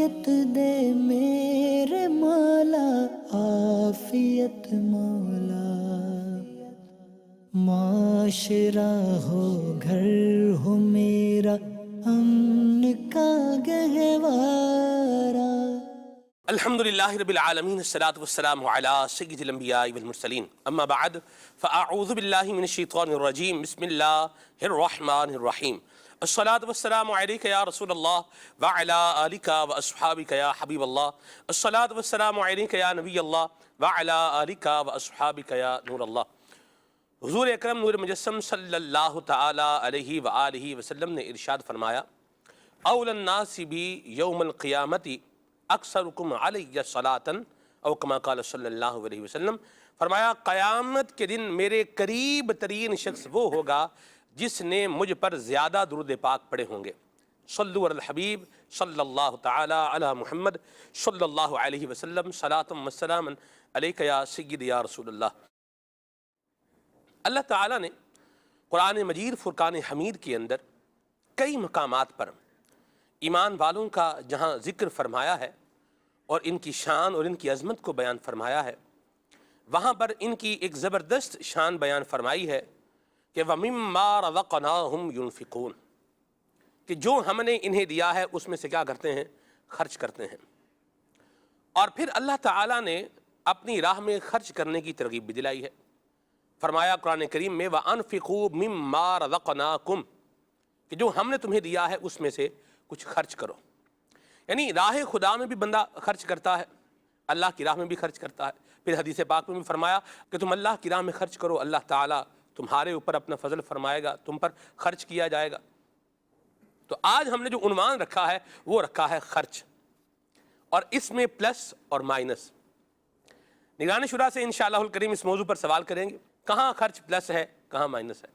عافیت دے میرے مولا، عافیت مولا، معاشرہ ہو گھر ہو میرا امن کا گہوارہ۔ الحمد للہ رب العالمین، الصلاۃ والسلام علی سید الانبیاء والمرسلین، اما بعد فاعوذ باللہ من الشیطان الرجیم، بسم اللہ الرحمن الرحیم۔ الصلاۃ والسلام علیک یا رسول اللہ وعلی آلک واصحابک یا حبیب اللہ۔ الصلاۃ والسلام علیک یا نبی اللہ وعلی آلک واصحابک یا نور اللہ۔ حضور اکرم نور مجسم صلی اللہ تعالی علیہ وآلہ وسلم نے ارشاد فرمایا، اول الناس بی یوم القیامت اکثرکم علی صلاۃ، او کما قال صلی اللہ علیہ وسلم، فرمایا قیامت کے دن میرے قریب ترین شخص وہ ہوگا جس نے مجھ پر زیادہ درود پاک پڑھے ہوں گے۔ صلو علی الحبیب صلی اللہ تعالی علی محمد صلی اللہ علیہ وسلم، صلاۃ و سلاما علیک یا سید یا رسول اللہ۔ اللہ تعالیٰ نے قرآن مجید فرقان حمید کے اندر کئی مقامات پر ایمان والوں کا جہاں ذکر فرمایا ہے اور ان کی شان اور ان کی عظمت کو بیان فرمایا ہے، وہاں پر ان کی ایک زبردست شان بیان فرمائی ہے کہ وَمِمَّا رَزَقْنَاهُمْ يُنْفِقُونَ، کہ جو ہم نے انہیں دیا ہے اس میں سے کیا کرتے ہیں؟ خرچ کرتے ہیں۔ اور پھر اللہ تعالیٰ نے اپنی راہ میں خرچ کرنے کی ترغیب بھی دلائی ہے۔ فرمایا قرآن کریم میں وَأَنفِقُوا مِمَّا رَزَقْنَاكُمْ، کہ جو ہم نے تمہیں دیا ہے اس میں سے کچھ خرچ کرو۔ یعنی راہ خدا میں بھی بندہ خرچ کرتا ہے، اللہ کی راہ میں بھی خرچ کرتا ہے۔ پھر حدیث پاک میں بھی فرمایا کہ تم اللہ کی راہ میں خرچ کرو، اللہ تعالیٰ تمہارے اوپر اپنا فضل فرمائے گا، تم پر خرچ کیا جائے گا۔ تو آج ہم نے جو عنوان رکھا ہے وہ رکھا ہے خرچ، اور اس میں پلس اور مائنس۔ نگران شورا سے انشاءاللہ الکریم اس موضوع پر سوال کریں گے، کہاں خرچ پلس ہے، کہاں مائنس ہے؟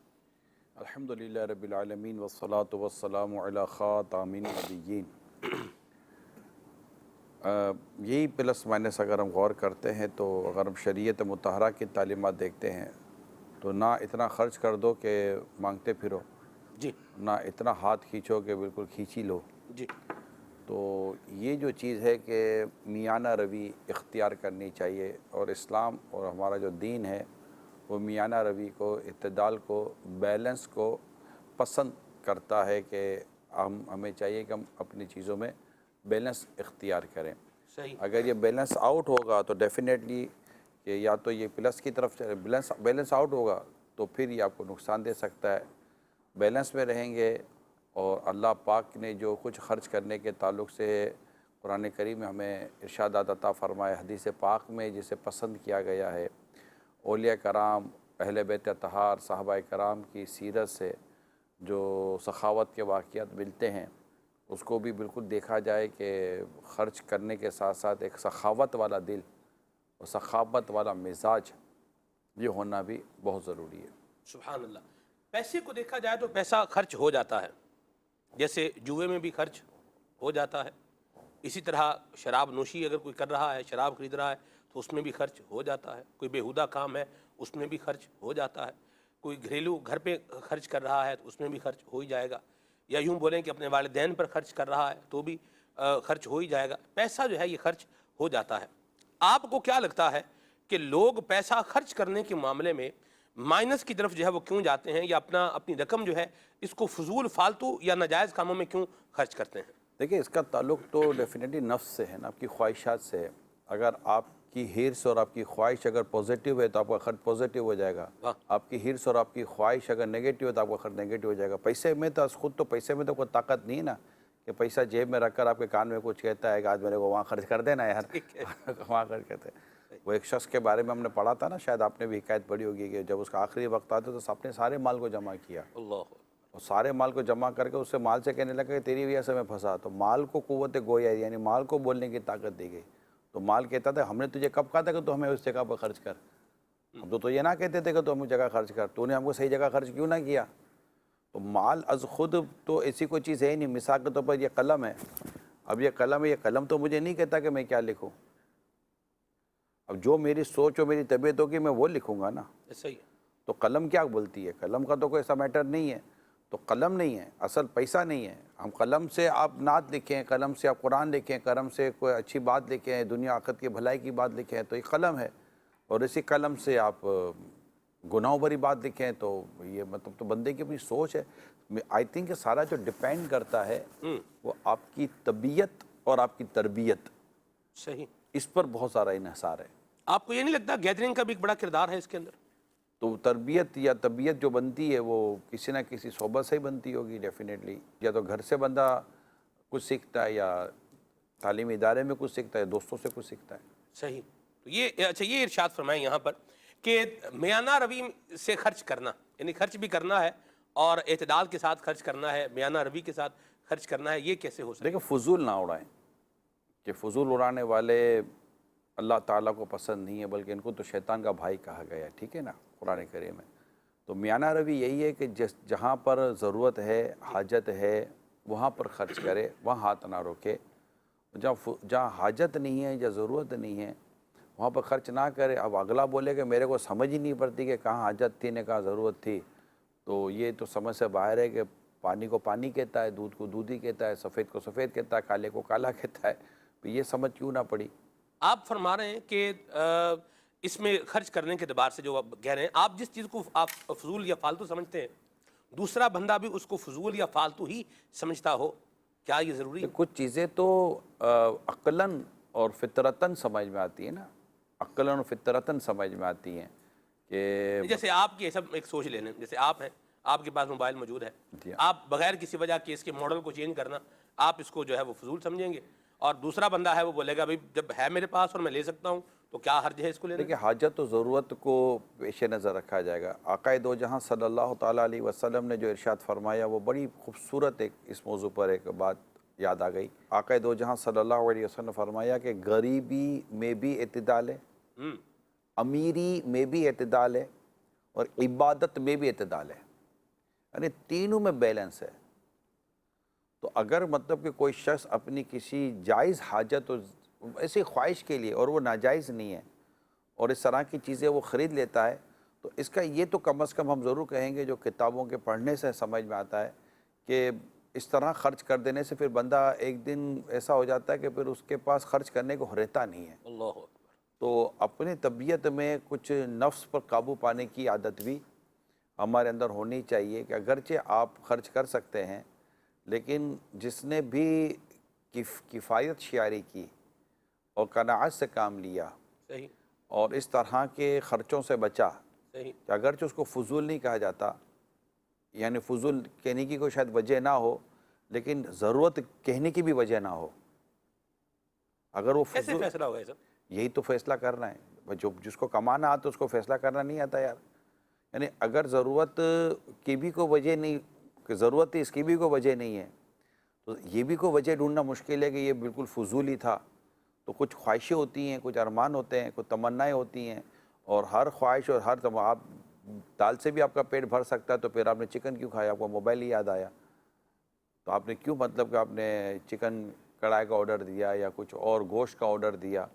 الحمدللہ رب العالمین والصلاة والسلام علی خاتم النبیین۔ یہی پلس مائنس اگر ہم غور کرتے ہیں تو اگر ہم شریعت مطہرہ کی تعلیمات دیکھتے ہیں تو نہ اتنا خرچ کر دو کہ مانگتے پھرو، جی نہ اتنا ہاتھ کھینچو کہ بالکل کھینچ ہی لو۔ جی تو یہ جو چیز ہے کہ میانہ روی اختیار کرنی چاہیے، اور اسلام اور ہمارا جو دین ہے وہ میانہ روی کو، اعتدال کو، بیلنس کو پسند کرتا ہے کہ ہمیں چاہیے کہ ہم اپنی چیزوں میں بیلنس اختیار کریں۔ صحیح۔ اگر یہ بیلنس آؤٹ ہوگا تو ڈیفینیٹلی کہ یا تو یہ پلس کی طرف بیلنس آؤٹ ہوگا تو پھر یہ آپ کو نقصان دے سکتا ہے۔ بیلنس میں رہیں گے، اور اللہ پاک نے جو کچھ خرچ کرنے کے تعلق سے قرآن کریم میں ہمیں ارشادات عطا فرمائے، حدیث پاک میں جسے پسند کیا گیا ہے، اولیاء کرام، اہل بیت اطہار، صحابہ کرام کی سیرت سے جو سخاوت کے واقعات ملتے ہیں، اس کو بھی بالکل دیکھا جائے کہ خرچ کرنے کے ساتھ ساتھ ایک سخاوت والا دل اور سخاوت والا مزاج یہ ہونا بھی بہت ضروری ہے۔ سبحان اللہ۔ پیسے کو دیکھا جائے تو پیسہ خرچ ہو جاتا ہے، جیسے جوئے میں بھی خرچ ہو جاتا ہے، اسی طرح شراب نوشی اگر کوئی کر رہا ہے، شراب خرید رہا ہے تو اس میں بھی خرچ ہو جاتا ہے، کوئی بیہودہ کام ہے اس میں بھی خرچ ہو جاتا ہے، کوئی گھریلو گھر پہ خرچ کر رہا ہے تو اس میں بھی خرچ ہو ہی جائے گا، یا یوں بولیں کہ اپنے والدین پر خرچ کر رہا ہے تو بھی خرچ ہو ہی جائے گا۔ پیسہ جو ہے یہ خرچ ہو جاتا ہے۔ آپ کو کیا لگتا ہے کہ لوگ پیسہ خرچ کرنے کے معاملے میں مائنس کی طرف جو ہے وہ کیوں جاتے ہیں، یا اپنی رقم جو ہے اس کو فضول فالتو یا ناجائز کاموں میں کیوں خرچ کرتے ہیں؟ دیکھیں، اس کا تعلق تو ڈیفینیٹلی نفس سے ہے نا، آپ کی خواہشات سے ہے۔ اگر آپ کی ہرس اور آپ کی خواہش اگر پازیٹیو ہے تو آپ کا خرچ پازیٹیو ہو جائے گا، آپ کی ہرس اور آپ کی خواہش اگر نیگیٹیو ہے تو آپ کا خرچ نیگیٹیو ہو جائے گا۔ پیسے میں تو خود تو پیسے میں تو کوئی طاقت نہیں ہے نا کہ پیسہ جیب میں رکھ کر آپ کے کان میں کچھ کہتا ہے کہ آج میرے کو وہاں خرچ کر دینا یار، وہاں خرچ کرتے ہیں۔ وہ ایک شخص کے بارے میں ہم نے پڑھا تھا نا، شاید آپ نے بھی حکایت پڑھی ہوگی، کہ جب اس کا آخری وقت آتا تو اپنے سارے مال کو جمع کیا، اللہ، اور سارے مال کو جمع کر کے اس سے مال سے کہنے لگا کہ تیری وجہ سے میں پھنسا۔ تو مال کو قوت گویا، یعنی مال کو بولنے کی طاقت دی گئی۔ تو مال کہتا تھا ہم نے تجھے کب کہا تھا کہ تو ہمیں اس جگہ پر خرچ کر، ہم تو یہ نہ کہتے تھے کہ تو ہم اس جگہ خرچ کر، تو نے ہم کو صحیح جگہ خرچ کیوں نہ کیا؟ تو مال از خود تو ایسی کوئی چیز ہے ہی نہیں۔ مثال کے طور پر یہ قلم ہے، اب یہ قلم ہے، یہ قلم تو مجھے نہیں کہتا کہ میں کیا لکھوں، اب جو میری سوچ اور میری طبیعت ہوگی میں وہ لکھوں گا نا۔ صحیح ہے۔ تو قلم کیا بولتی ہے؟ قلم کا تو کوئی ایسا میٹر نہیں ہے۔ تو قلم نہیں ہے، اصل پیسہ نہیں ہے. ہم قلم سے آپ نعت لکھیں، قلم سے آپ قرآن لکھیں، قلم سے کوئی اچھی بات لکھیں، دنیا آخرت کی بھلائی کی بات لکھیں تو یہ قلم ہے. اور اسی قلم سے آپ گناہوں بھری بات لکھیں تو یہ مطلب تو بندے کی اپنی سوچ ہے. آئی تھنک کہ سارا جو ڈیپینڈ کرتا ہے وہ آپ کی طبیعت اور آپ کی تربیت، صحیح. اس پر بہت سارا انحصار ہے. آپ کو یہ نہیں لگتا گیدرنگ کا بھی ایک بڑا کردار ہے اس کے اندر؟ تو تربیت یا طبیعت جو بنتی ہے وہ کسی نہ کسی صحبت سے ہی بنتی ہوگی ڈیفینیٹلی. یا تو گھر سے بندہ کچھ سیکھتا ہے، یا تعلیمی ادارے میں کچھ سیکھتا ہے، دوستوں سے کچھ سیکھتا ہے. صحیح. تو یہ اچھا، یہ ارشاد فرمائیں یہاں پر کہ میانہ روی سے خرچ کرنا، یعنی خرچ بھی کرنا ہے اور اعتدال کے ساتھ خرچ کرنا ہے، میانہ روی کے ساتھ خرچ کرنا ہے، یہ کیسے ہو سکتا ہے؟ دیکھیں فضول نہ اڑائیں، کہ فضول اڑانے والے اللہ تعالیٰ کو پسند نہیں ہے، بلکہ ان کو تو شیطان کا بھائی کہا گیا ہے. ٹھیک ہے نا، قرآن کریم میں. تو میانہ روی یہی ہے کہ جہاں پر ضرورت ہے، حاجت ہے، وہاں پر خرچ کرے، وہاں ہاتھ نہ روکے. جہاں حاجت نہیں ہے یا ضرورت نہیں ہے وہاں پر خرچ نہ کرے. اب اگلا بولے کہ میرے کو سمجھ ہی نہیں پڑتی کہ کہاں حاجت تھی نے کہاں ضرورت تھی، تو یہ تو سمجھ سے باہر ہے کہ پانی کو پانی کہتا ہے، دودھ کو دودھ ہی کہتا ہے، سفید کو سفید کہتا ہے، کالے کو کالا کہتا ہے. تو یہ سمجھ کیوں نہ پڑی؟ آپ فرما رہے ہیں کہ اس میں خرچ کرنے کے اعتبار سے جو آپ کہہ رہے ہیں، آپ جس چیز کو آپ فضول یا فالتو سمجھتے ہیں دوسرا بندہ بھی اس کو فضول یا فالتو ہی سمجھتا ہو، کیا یہ ضروری ہے؟ کچھ چیزیں تو عقلاً اور فطرتاً سمجھ میں آتی ہیں نا، عقلاً اور فطرتاً سمجھ میں آتی ہیں کہ جیسے آپ کی سب ایک سوچ لے لیں، جیسے آپ ہیں، آپ کے پاس موبائل موجود ہے، جی آپ بغیر کسی وجہ کے اس کے ماڈل کو چینج کرنا، آپ اس کو جو ہے وہ فضول سمجھیں گے، اور دوسرا بندہ ہے وہ بولے گا بھائی جب ہے میرے پاس اور میں لے سکتا ہوں تو کیا حرج ہے اس کو لینے؟ دیکھیں حاجت و ضرورت کو پیش نظر رکھا جائے گا. آقا دو جہاں صلی اللہ تعالیٰ علیہ وسلم نے جو ارشاد فرمایا وہ بڑی خوبصورت ایک اس موضوع پر ایک بات یاد آ گئی. آقا دو جہاں صلی اللہ علیہ وسلم نے فرمایا کہ غریبی میں بھی اعتدال ہے، امیری میں بھی اعتدال ہے، اور عبادت میں بھی اعتدال ہے. یعنی تینوں میں بیلنس ہے. تو اگر مطلب کہ کوئی شخص اپنی کسی جائز حاجت ایسی خواہش کے لیے، اور وہ ناجائز نہیں ہے، اور اس طرح کی چیزیں وہ خرید لیتا ہے، تو اس کا یہ تو کم از کم ہم ضرور کہیں گے جو کتابوں کے پڑھنے سے سمجھ میں آتا ہے کہ اس طرح خرچ کر دینے سے پھر بندہ ایک دن ایسا ہو جاتا ہے کہ پھر اس کے پاس خرچ کرنے کو رہتا نہیں ہے. اللہ اکبر. تو اپنی طبیعت میں کچھ نفس پر قابو پانے کی عادت بھی ہمارے اندر ہونی چاہیے کہ اگرچہ آپ خرچ کر سکتے ہیں، لیکن جس نے بھی کفایت شعاری کی اور قناعت سے کام لیا صحیح. اور اس طرح کے خرچوں سے بچا، صحیح. کہ اگرچہ اس کو فضول نہیں کہا جاتا، یعنی فضول کہنے کی کوئی شاید وجہ نہ ہو، لیکن ضرورت کہنے کی بھی وجہ نہ ہو. اگر وہ کیسے فضول، فیصلہ ہوگا یہ سب؟ یہی تو فیصلہ کرنا ہے. جس کو کمانا آتا اس کو فیصلہ کرنا نہیں آتا یار. یعنی اگر ضرورت کی بھی کوئی وجہ نہیں، کہ ضرورت ہے اس کی بھی کوئی وجہ نہیں ہے، تو یہ بھی کوئی وجہ ڈھونڈنا مشکل ہے کہ یہ بالکل فضول ہی تھا. تو کچھ خواہشیں ہوتی ہیں، کچھ ارمان ہوتے ہیں، کچھ تمنائیں ہوتی ہیں، اور ہر خواہش اور ہر آپ دال سے بھی آپ کا پیٹ بھر سکتا ہے، تو پھر آپ نے چکن کیوں کھایا؟ آپ کو موبائل ہی یاد آیا تو آپ نے کیوں مطلب کہ آپ نے چکن کڑھائی کا آرڈر دیا یا کچھ اور گوشت کا آرڈر دیا؟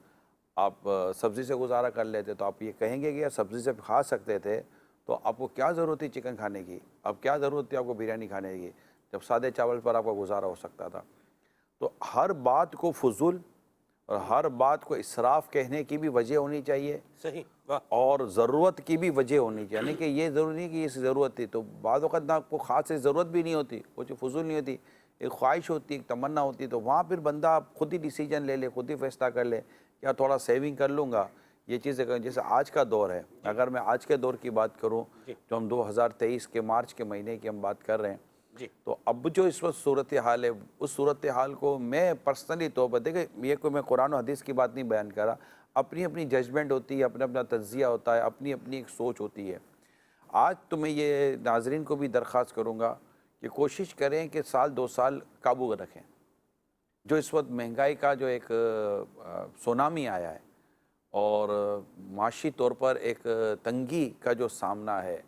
آپ سبزی سے گزارا کر لیتے تو آپ یہ کہیں گے کہ یار سبزی سے کھا سکتے تھے، تو آپ کو کیا ضرورت تھی چکن کھانے کی؟ اب کیا ضرورت تھی آپ کو بریانی کھانے کی جب سادے چاول پر آپ کا گزارا ہو سکتا تھا؟ تو ہر بات کو فضول اور ہر بات کو اسراف کہنے کی بھی وجہ ہونی چاہیے، صحیح. واہ. اور ضرورت کی بھی وجہ ہونی چاہیے. یعنی کہ یہ ضروری نہیں کہ یہ ضرورت تھی، تو بعض اوقات نہ کو خاص سے ضرورت بھی نہیں ہوتی، وہ جو فضول نہیں ہوتی، ایک خواہش ہوتی، ایک تمنا ہوتی، تو وہاں پھر بندہ خود ہی ڈیسیجن لے لے، خود ہی فیصلہ کر لے یا تھوڑا سیونگ کر لوں گا. یہ چیزیں جیسے آج کا دور ہے، اگر میں آج کے دور کی بات کروں جو ہم 2023 کے مارچ کے مہینے کی ہم بات کر رہے ہیں، جی. تو اب جو اس وقت صورتحال ہے، اس صورتحال کو میں پرسنلی طور پر دیکھیں، یہ کوئی میں قرآن و حدیث کی بات نہیں بیان کر رہا، اپنی اپنی ججمنٹ ہوتی ہے، اپنا اپنا تجزیہ ہوتا ہے، اپنی اپنی ایک سوچ ہوتی ہے. آج تو میں یہ ناظرین کو بھی درخواست کروں گا کہ کوشش کریں کہ سال 2 سال قابو رکھیں. جو اس وقت مہنگائی کا جو ایک سونامی آیا ہے اور معاشی طور پر ایک تنگی کا جو سامنا ہے،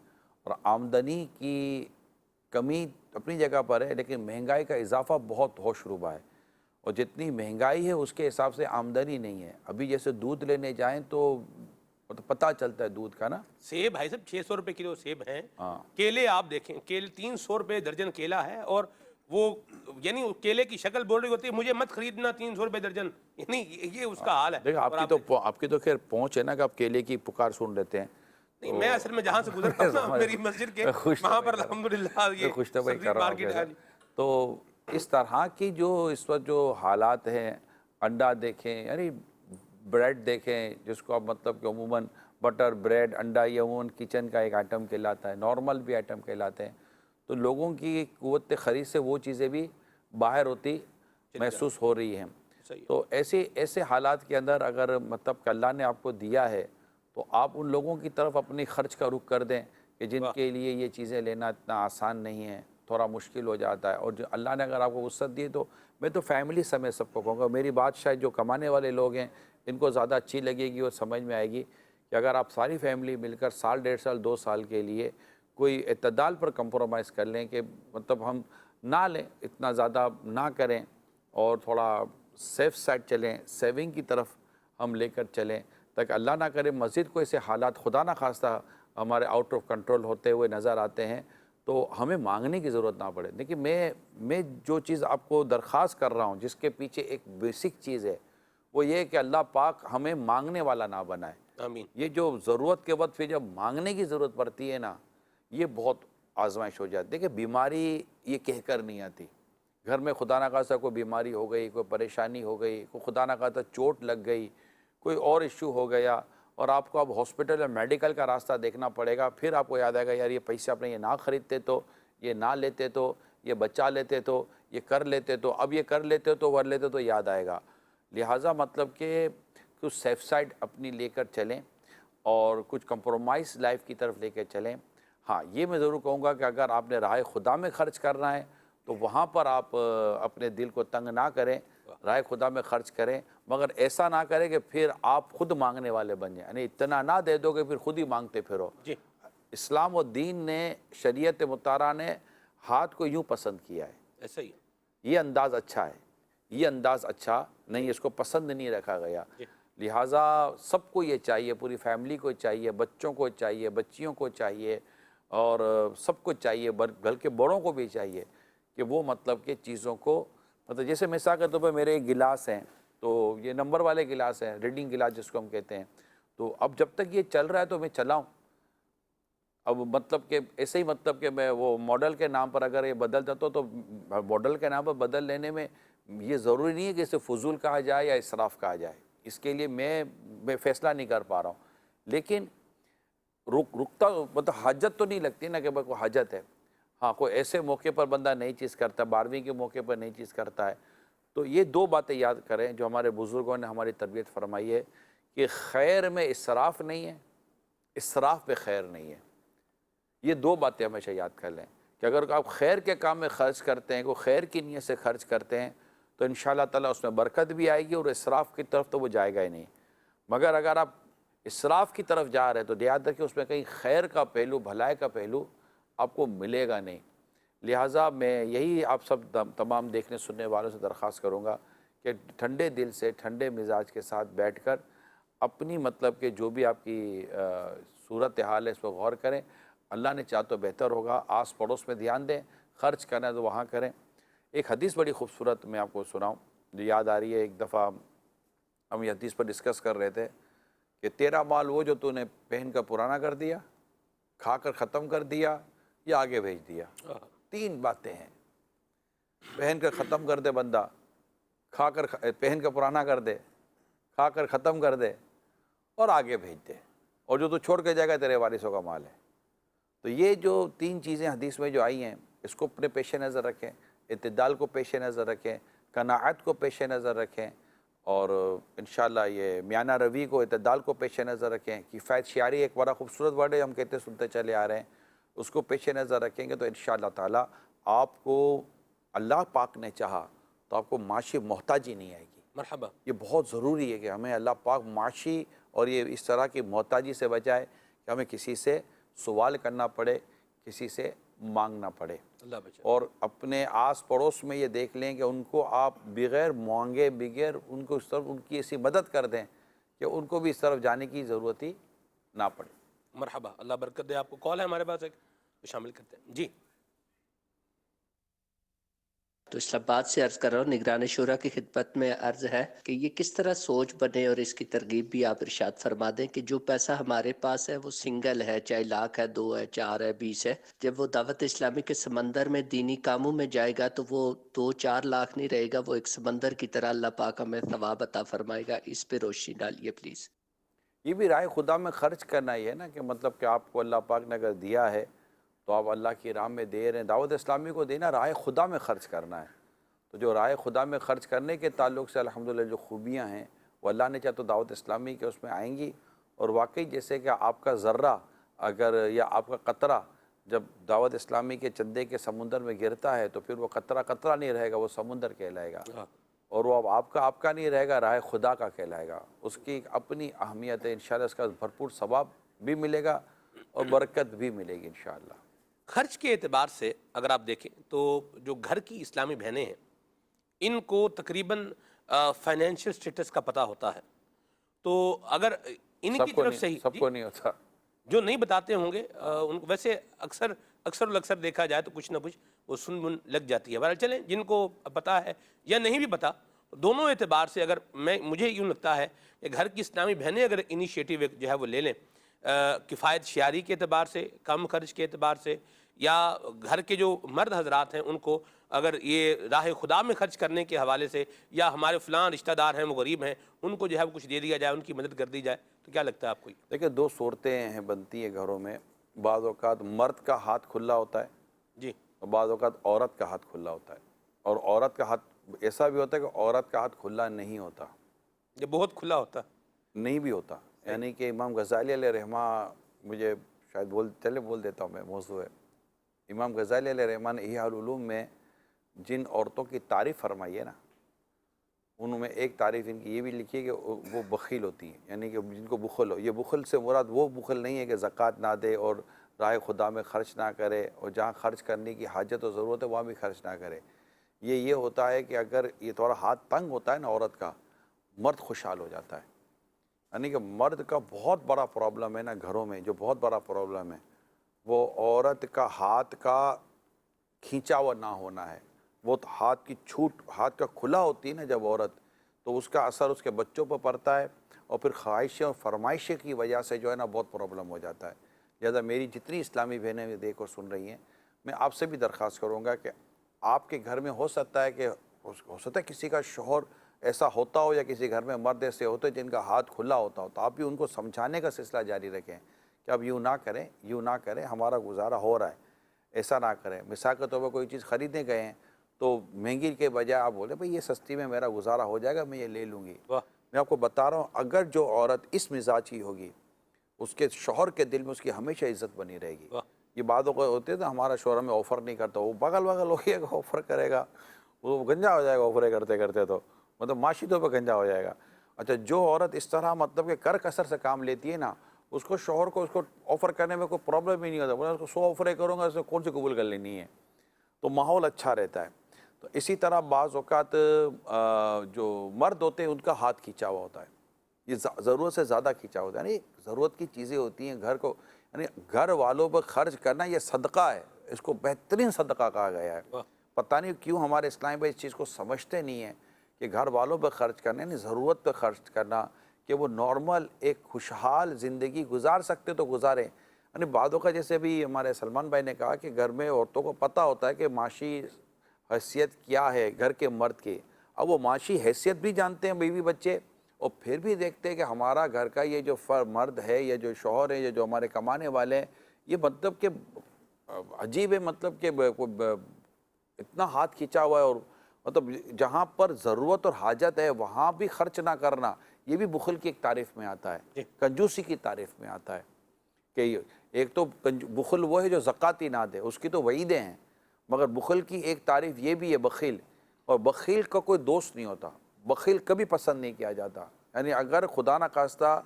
اور آمدنی کی کمی اپنی جگہ پر ہے، لیکن مہنگائی کا اضافہ بہت ہوش ربا ہے، اور جتنی مہنگائی ہے اس کے حساب سے آمدنی نہیں ہے. ابھی جیسے دودھ لینے جائیں تو مطلب پتہ چلتا ہے دودھ کا نا. سیب بھائی صاحب 600 روپے کلو سیب ہیں. ہاں. کیلے آپ دیکھیں، کیلے 300 روپے درجن کیلا ہے، اور وہ یعنی کیلے کی شکل بول رہی ہوتی ہے مجھے مت خریدنا 300 روپے درجن، یعنی یہ اس کا حال ہے. دیکھیں آپ کی تو خیر پہنچ ہے نا کہ آپ کیلے کی پکار سن لیتے ہیں. نہیں، میں اصل میں جہاں سے گزرتا ہوں نا میری مسجد کے وہاں پر الحمدللہ یہ خوشتبائی سبزی کر رہا مارکیٹ ہے. ہوں. تو اس طرح کی جو اس وقت جو حالات ہیں، انڈا دیکھیں، یعنی بریڈ دیکھیں جس کو آپ مطلب کہ عموماً بٹر بریڈ انڈا یہ عموماً کچن کا ایک آئٹم کہلاتا ہے، نارمل بھی آئٹم کہلاتے ہیں. تو لوگوں کی قوت خرید سے وہ چیزیں بھی باہر ہوتی محسوس ہو رہی ہیں. تو ایسے حالات کے اندر اگر مطلب کہ اللہ نے آپ کو دیا ہے تو آپ ان لوگوں کی طرف اپنی خرچ کا رخ کر دیں کہ جن کے لیے یہ چیزیں لینا اتنا آسان نہیں ہے، تھوڑا مشکل ہو جاتا ہے. اور جو اللہ نے اگر آپ کو وسعت دی تو میں تو فیملی سمیت سب کو کہوں گا، میری بات شاید جو کمانے والے لوگ ہیں ان کو زیادہ اچھی لگے گی اور سمجھ میں آئے گی کہ اگر آپ ساری فیملی مل کر سال 1.5 سال 2 سال کے لیے کوئی اعتدال پر کمپرومائز کر لیں کہ مطلب ہم نہ لیں، اتنا زیادہ نہ کریں اور تھوڑا سیف سائڈ چلیں، سیونگ کی طرف ہم لے کر چلیں تاکہ اللہ نہ کرے مزید کوئی ایسے حالات خدا نہ خواستہ ہمارے آؤٹ آف کنٹرول ہوتے ہوئے نظر آتے ہیں تو ہمیں مانگنے کی ضرورت نہ پڑے. دیکھیں میں جو چیز آپ کو درخواست کر رہا ہوں جس کے پیچھے ایک بیسک چیز ہے وہ یہ ہے کہ اللہ پاک ہمیں مانگنے والا نہ بنائے. آمین. یہ جو ضرورت کے وقت پھر جب مانگنے کی ضرورت پڑتی ہے نا یہ بہت آزمائش ہو جاتی ہے. دیکھیں بیماری یہ کہہ کر نہیں آتی. گھر میں خدا نہ خواستہ کوئی بیماری ہو گئی، کوئی پریشانی ہو گئی، کوئی خدا نہ خواستہ چوٹ لگ گئی، کوئی اور ایشو ہو گیا اور آپ کو اب ہاسپٹل یا میڈیکل کا راستہ دیکھنا پڑے گا. پھر آپ کو یاد آئے گا یار یہ پیسے اپنے یہ نہ خریدتے تو، یہ نہ لیتے تو، یہ بچا لیتے تو، یہ کر لیتے تو، اب یہ کر لیتے تو ور لیتے تو یاد آئے گا. لہٰذا مطلب کہ کچھ سیف سائڈ اپنی لے کر چلیں اور کچھ کمپرومائز لائف کی طرف لے کے چلیں. ہاں یہ میں ضرور کہوں گا کہ اگر آپ نے راہ خدا میں خرچ کرنا ہے تو وہاں پر آپ اپنے دل کو تنگ نہ کریں، راہ خدا میں خرچ کریں، مگر ایسا نہ کریں کہ پھر آپ خود مانگنے والے بن جائیں. یعنی اتنا نہ دے دو کہ پھر خود ہی مانگتے پھرو. اسلام و دین نے، شریعت مطہرہ نے ہاتھ کو یوں پسند کیا ہے. ایسا ہی یہ انداز اچھا ہے، یہ انداز اچھا نہیں، اس کو پسند نہیں رکھا گیا. لہٰذا سب کو یہ چاہیے، پوری فیملی کو چاہیے، بچوں کو چاہیے، بچیوں کو چاہیے اور سب کو چاہیے، بلکہ بڑوں کو بھی چاہیے کہ وہ مطلب کہ چیزوں کو مطلب جیسے مثال کے طور پر میرے ایک گلاس ہیں تو یہ نمبر والے گلاس ہیں، ریڈنگ گلاس جس کو ہم کہتے ہیں. تو اب جب تک یہ چل رہا ہے تو میں چلاؤں. اب مطلب کہ ایسے ہی مطلب کہ میں وہ ماڈل کے نام پر اگر یہ بدل دیتا تو ماڈل کے نام پر بدل لینے میں یہ ضروری نہیں ہے کہ اسے فضول کہا جائے یا اسراف کہا جائے. اس کے لیے میں فیصلہ نہیں کر پا رہا ہوں. لیکن رکتا مطلب حاجت تو نہیں لگتی نا کہ بھائی کوئی حاجت ہے. ہاں کوئی ایسے موقع پر بندہ نئی چیز کرتا ہے، 12ویں کے موقع پر نئی چیز کرتا ہے. تو یہ 2 باتیں یاد کریں جو ہمارے بزرگوں نے ہماری تربیت فرمائی ہے کہ خیر میں اسراف نہیں ہے، اسراف پہ خیر نہیں ہے. یہ 2 باتیں ہمیشہ یاد کر لیں کہ اگر آپ خیر کے کام میں خرچ کرتے ہیں، کوئی خیر کی نیت سے خرچ کرتے ہیں تو انشاءاللہ تعالیٰ اس میں برکت بھی آئے گی اور اسراف کی طرف تو وہ جائے گا ہی نہیں. مگر اگر آپ اسراف کی طرف جا رہے ہیں تو یاد رکھیں اس میں کہیں خیر کا پہلو، بھلائی کا پہلو آپ کو ملے گا نہیں. لہٰذا میں یہی آپ سب تمام دیکھنے سننے والوں سے درخواست کروں گا کہ ٹھنڈے دل سے، ٹھنڈے مزاج کے ساتھ بیٹھ کر اپنی مطلب کہ جو بھی آپ کی صورت حال ہے اس پر غور کریں. اللہ نے چاہ تو بہتر ہوگا. آس پڑوس میں دھیان دیں، خرچ کرنا ہے تو وہاں کریں. ایک حدیث بڑی خوبصورت میں آپ کو سناؤں جو یاد آ رہی ہے. ایک دفعہ ہم یہ حدیث پر ڈسکس کر رہے تھے کہ تیرا مال وہ جو تو نے پہن کر پرانا کر دیا، کھا کر ختم کر دیا یا آگے بھیج دیا. 3 باتیں ہیں. پہن کر ختم کر دے بندہ، کھا کر پہن کر پرانا کر دے، کھا کر ختم کر دے اور آگے بھیج دے، اور جو تو چھوڑ کے جائے گا تیرے وارثوں کا مال ہے. تو یہ جو 3 چیزیں حدیث میں جو آئی ہیں اس کو اپنے پیش نظر رکھیں، اعتدال کو پیش نظر رکھیں، قناعت کو پیش نظر رکھیں اور انشاءاللہ یہ میانہ روی کو، اعتدال کو پیش نظر رکھیں. کفایت شعاری ایک بڑا خوبصورت ورڈ ہے، ہم کہتے سنتے چلے آ رہے ہیں. اس کو پیش نظر رکھیں گے تو انشاءاللہ تعالیٰ آپ کو اللہ پاک نے چاہا تو آپ کو معاشی محتاجی نہیں آئے گی. مرحبا. یہ بہت ضروری ہے کہ ہمیں اللہ پاک معاشی اور یہ اس طرح کی محتاجی سے بچائے کہ ہمیں کسی سے سوال کرنا پڑے، کسی سے مانگنا پڑے. اللہ بچائے. اور اپنے آس پڑوس میں یہ دیکھ لیں کہ ان کو آپ بغیر مانگے، بغیر ان کو اس طرف ان کی ایسی مدد کر دیں کہ ان کو بھی اس طرف جانے کی ضرورت ہی نہ پڑھیں۔ مرحبا، اللہ برکت دے آپ کو۔ کال ہے ہمارے پاس ایک، شامل کرتے ہیں جی۔ تو اسلام آباد سے عرض کر رہا ہوں، نگران شورا کی خدمت میں عرض ہے کہ یہ کس طرح سوچ بنے، اور اس کی ترغیب بھی آپ ارشاد فرما دیں کہ جو پیسہ ہمارے پاس ہے وہ سنگل ہے، چاہے لاکھ ہے، 2 ہے، 4 ہے، 20 ہے، جب وہ دعوت اسلامی کے سمندر میں دینی کاموں میں جائے گا تو وہ 2-4 لاکھ نہیں رہے گا، وہ ایک سمندر کی طرح اللہ پاک ہمیں ثواب عطا فرمائے گا۔ اس پہ روشنی ڈالیے پلیز۔ یہ بھی راہ خدا میں خرچ کرنا ہی ہے نا، کہ مطلب کہ آپ کو اللہ پاک نے اگر دیا ہے تو آپ اللہ کی راہ میں دے رہے ہیں۔ دعوت اسلامی کو دینا راہ خدا میں خرچ کرنا ہے، تو جو راہ خدا میں خرچ کرنے کے تعلق سے الحمدللہ جو خوبیاں ہیں وہ اللہ نے چاہا تو دعوت اسلامی کے اس میں آئیں گی، اور واقعی جیسے کہ آپ کا ذرہ اگر یا آپ کا قطرہ جب دعوت اسلامی کے چندے کے سمندر میں گرتا ہے تو پھر وہ قطرہ قطرہ نہیں رہے گا، وہ سمندر کہلائے گا، اور وہ اب آپ کا نہیں رہے گا، راہ خدا کا کہلائے گا۔ اس کی ایک اپنی اہمیت ہے، انشاءاللہ اس کا بھرپور ثواب بھی ملے گا اور برکت بھی ملے گی انشاءاللہ۔ خرچ کے اعتبار سے اگر آپ دیکھیں تو جو گھر کی اسلامی بہنیں ہیں ان کو تقریباً فائنینشیل سٹیٹس کا پتہ ہوتا ہے، تو اگر ان کی طرف سے ہی سب کو نہیں ہوتا، جو نہیں بتاتے ہوں گے ان کو ویسے اکثر الاکثر دیکھا جائے تو کچھ نہ کچھ وہ سن بن لگ جاتی ہے۔ بہرحال چلیں، جن کو پتہ ہے یا نہیں بھی پتہ، دونوں اعتبار سے اگر مجھے یوں لگتا ہے کہ گھر کی اسلامی بہنیں اگر انیشیٹو جو ہے وہ لے لیں، کفایت شعاری کے اعتبار سے، کم خرچ کے اعتبار سے، یا گھر کے جو مرد حضرات ہیں ان کو اگر یہ راہ خدا میں خرچ کرنے کے حوالے سے، یا ہمارے فلاں رشتہ دار ہیں وہ غریب ہیں ان کو جو ہے وہ کچھ دے دیا جائے، ان کی مدد کر دی جائے، تو کیا لگتا ہے آپ کو؟ دیکھیں 2 صورتیں ہیں بنتی ہیں گھروں میں، بعض اوقات مرد کا ہاتھ کھلا ہوتا ہے جی، اور بعض اوقات عورت کا ہاتھ کھلا ہوتا ہے، اور عورت کا ہاتھ ایسا بھی ہوتا ہے کہ عورت کا ہاتھ کھلا نہیں ہوتا، یہ بہت کھلا ہوتا ہے۔ نہیں بھی ہوتا۔ یعنی کہ امام غزالی علیہ رحمہ، مجھے شاید بول دیتا ہوں میں، موضوع ہے، امام غزالی علیہ رحمہ نے احیاء العلوم میں جن عورتوں کی تعریف فرمائی ہے نا، ان میں ایک تعریف ان کی یہ بھی لکھی ہے کہ وہ بخیل ہوتی ہیں، یعنی کہ جن کو بخل ہو۔ یہ بخل سے مراد وہ بخل نہیں ہے کہ زکوٰۃ نہ دے اور راہ خدا میں خرچ نہ کرے، اور جہاں خرچ کرنے کی حاجت و ضرورت ہے وہاں بھی خرچ نہ کرے۔ یہ ہوتا ہے کہ اگر یہ تھوڑا ہاتھ تنگ ہوتا ہے نا عورت کا، مرد خوشحال ہو جاتا ہے۔ یعنی کہ مرد کا بہت بڑا پرابلم ہے نا گھروں میں، جو بہت بڑا پرابلم ہے وہ عورت کا ہاتھ کا کھینچا ہوا نہ ہونا ہے۔ وہ ہاتھ کی چھوٹ، ہاتھ کا کھلا ہوتی ہے نا جب عورت، تو اس کا اثر اس کے بچوں پر پڑتا ہے، اور پھر خواہشیں اور فرمائشیں کی وجہ سے جو ہے نا بہت پرابلم ہو جاتا ہے۔ لہٰذا میری جتنی اسلامی بہنیں دیکھ اور سن رہی ہیں، میں آپ سے بھی درخواست کروں گا کہ آپ کے گھر میں ہو سکتا ہے کسی کا شوہر ایسا ہوتا ہو، یا کسی گھر میں مرد ایسے ہوتے جن کا ہاتھ کھلا ہوتا ہو، تو آپ بھی ان کو سمجھانے کا سلسلہ جاری رکھیں کہ اب یوں نہ کریں، ہمارا گزارا ہو رہا ہے، ایسا نہ کریں۔ مثال کے طور پر کوئی چیز خریدنے گئے ہیں تو مہنگی کے بجائے آپ بولے بھئی یہ سستی میں میرا گزارا ہو جائے گا، میں یہ لے لوں گی۔ میں آپ کو بتا رہا ہوں، اگر جو عورت اس مزاج کی ہوگی، اس کے شوہر کے دل میں اس کی ہمیشہ عزت بنی رہے گی۔ یہ باتوں کو ہوتے ہیں تو ہمارا شوہر ہمیں آفر نہیں کرتا، وہ بغل ہو گیا کہ آفر کرے گا، وہ گنجا ہو جائے گا آفرے کرتے کرتے، تو مطلب معاشی طور پہ گنجا ہو جائے گا۔ اچھا، جو عورت اس طرح مطلب کہ کر کسر سے کام لیتی ہے نا، اس کو شوہر کو اس کو آفر کرنے میں کوئی پرابلم ہی نہیں ہوتا، بولے اس کو 100 آفریں کروں گا، اس میں کون سی قبول کر لینی ہے، تو ماحول اچھا رہتا ہے۔ تو اسی طرح بعض اوقات جو مرد ہوتے ہیں ان کا ہاتھ کھینچا ہوا ہوتا ہے، یہ ضرورت سے زیادہ کھینچا ہوتا ہے، یعنی ضرورت کی چیزیں ہوتی ہیں گھر کو، یعنی گھر والوں پر خرچ کرنا یہ صدقہ ہے، اس کو بہترین صدقہ کہا گیا ہے۔ پتہ نہیں کیوں ہمارے اسلام میں اس چیز کو سمجھتے نہیں ہیں کہ گھر والوں پر خرچ کرنا یعنی ضرورت پہ خرچ کرنا، کہ وہ نارمل ایک خوشحال زندگی گزار سکتے تو گزاریں۔ یعنی بعضوں کا جیسے بھی ہمارے سلمان بھائی نے کہا کہ گھر میں عورتوں کو پتہ ہوتا ہے کہ معاشی حیثیت کیا ہے گھر کے مرد کی، اب وہ معاشی حیثیت بھی جانتے ہیں بیوی بچے، اور پھر بھی دیکھتے ہیں کہ ہمارا گھر کا یہ جو مرد ہے، یہ جو شوہر ہے، یہ جو ہمارے کمانے والے ہیں، یہ مطلب کہ عجیب ہے، مطلب کہ اتنا ہاتھ کھینچا ہوا ہے، اور مطلب جہاں پر ضرورت اور حاجت ہے وہاں بھی خرچ نہ کرنا، یہ بھی بخل کی ایک تعریف میں آتا ہے، کنجوسی کی تعریف میں آتا ہے۔ کہ ایک تو بخل وہ ہے جو زکوٰۃ ہی نہ دے، اس کی تو وعیدیں ہیں، مگر بخل کی ایک تعریف یہ بھی ہے بخیل، اور بخیل کا کوئی دوست نہیں ہوتا، بخیل کبھی پسند نہیں کیا جاتا۔ یعنی اگر خدا نہ خواستہ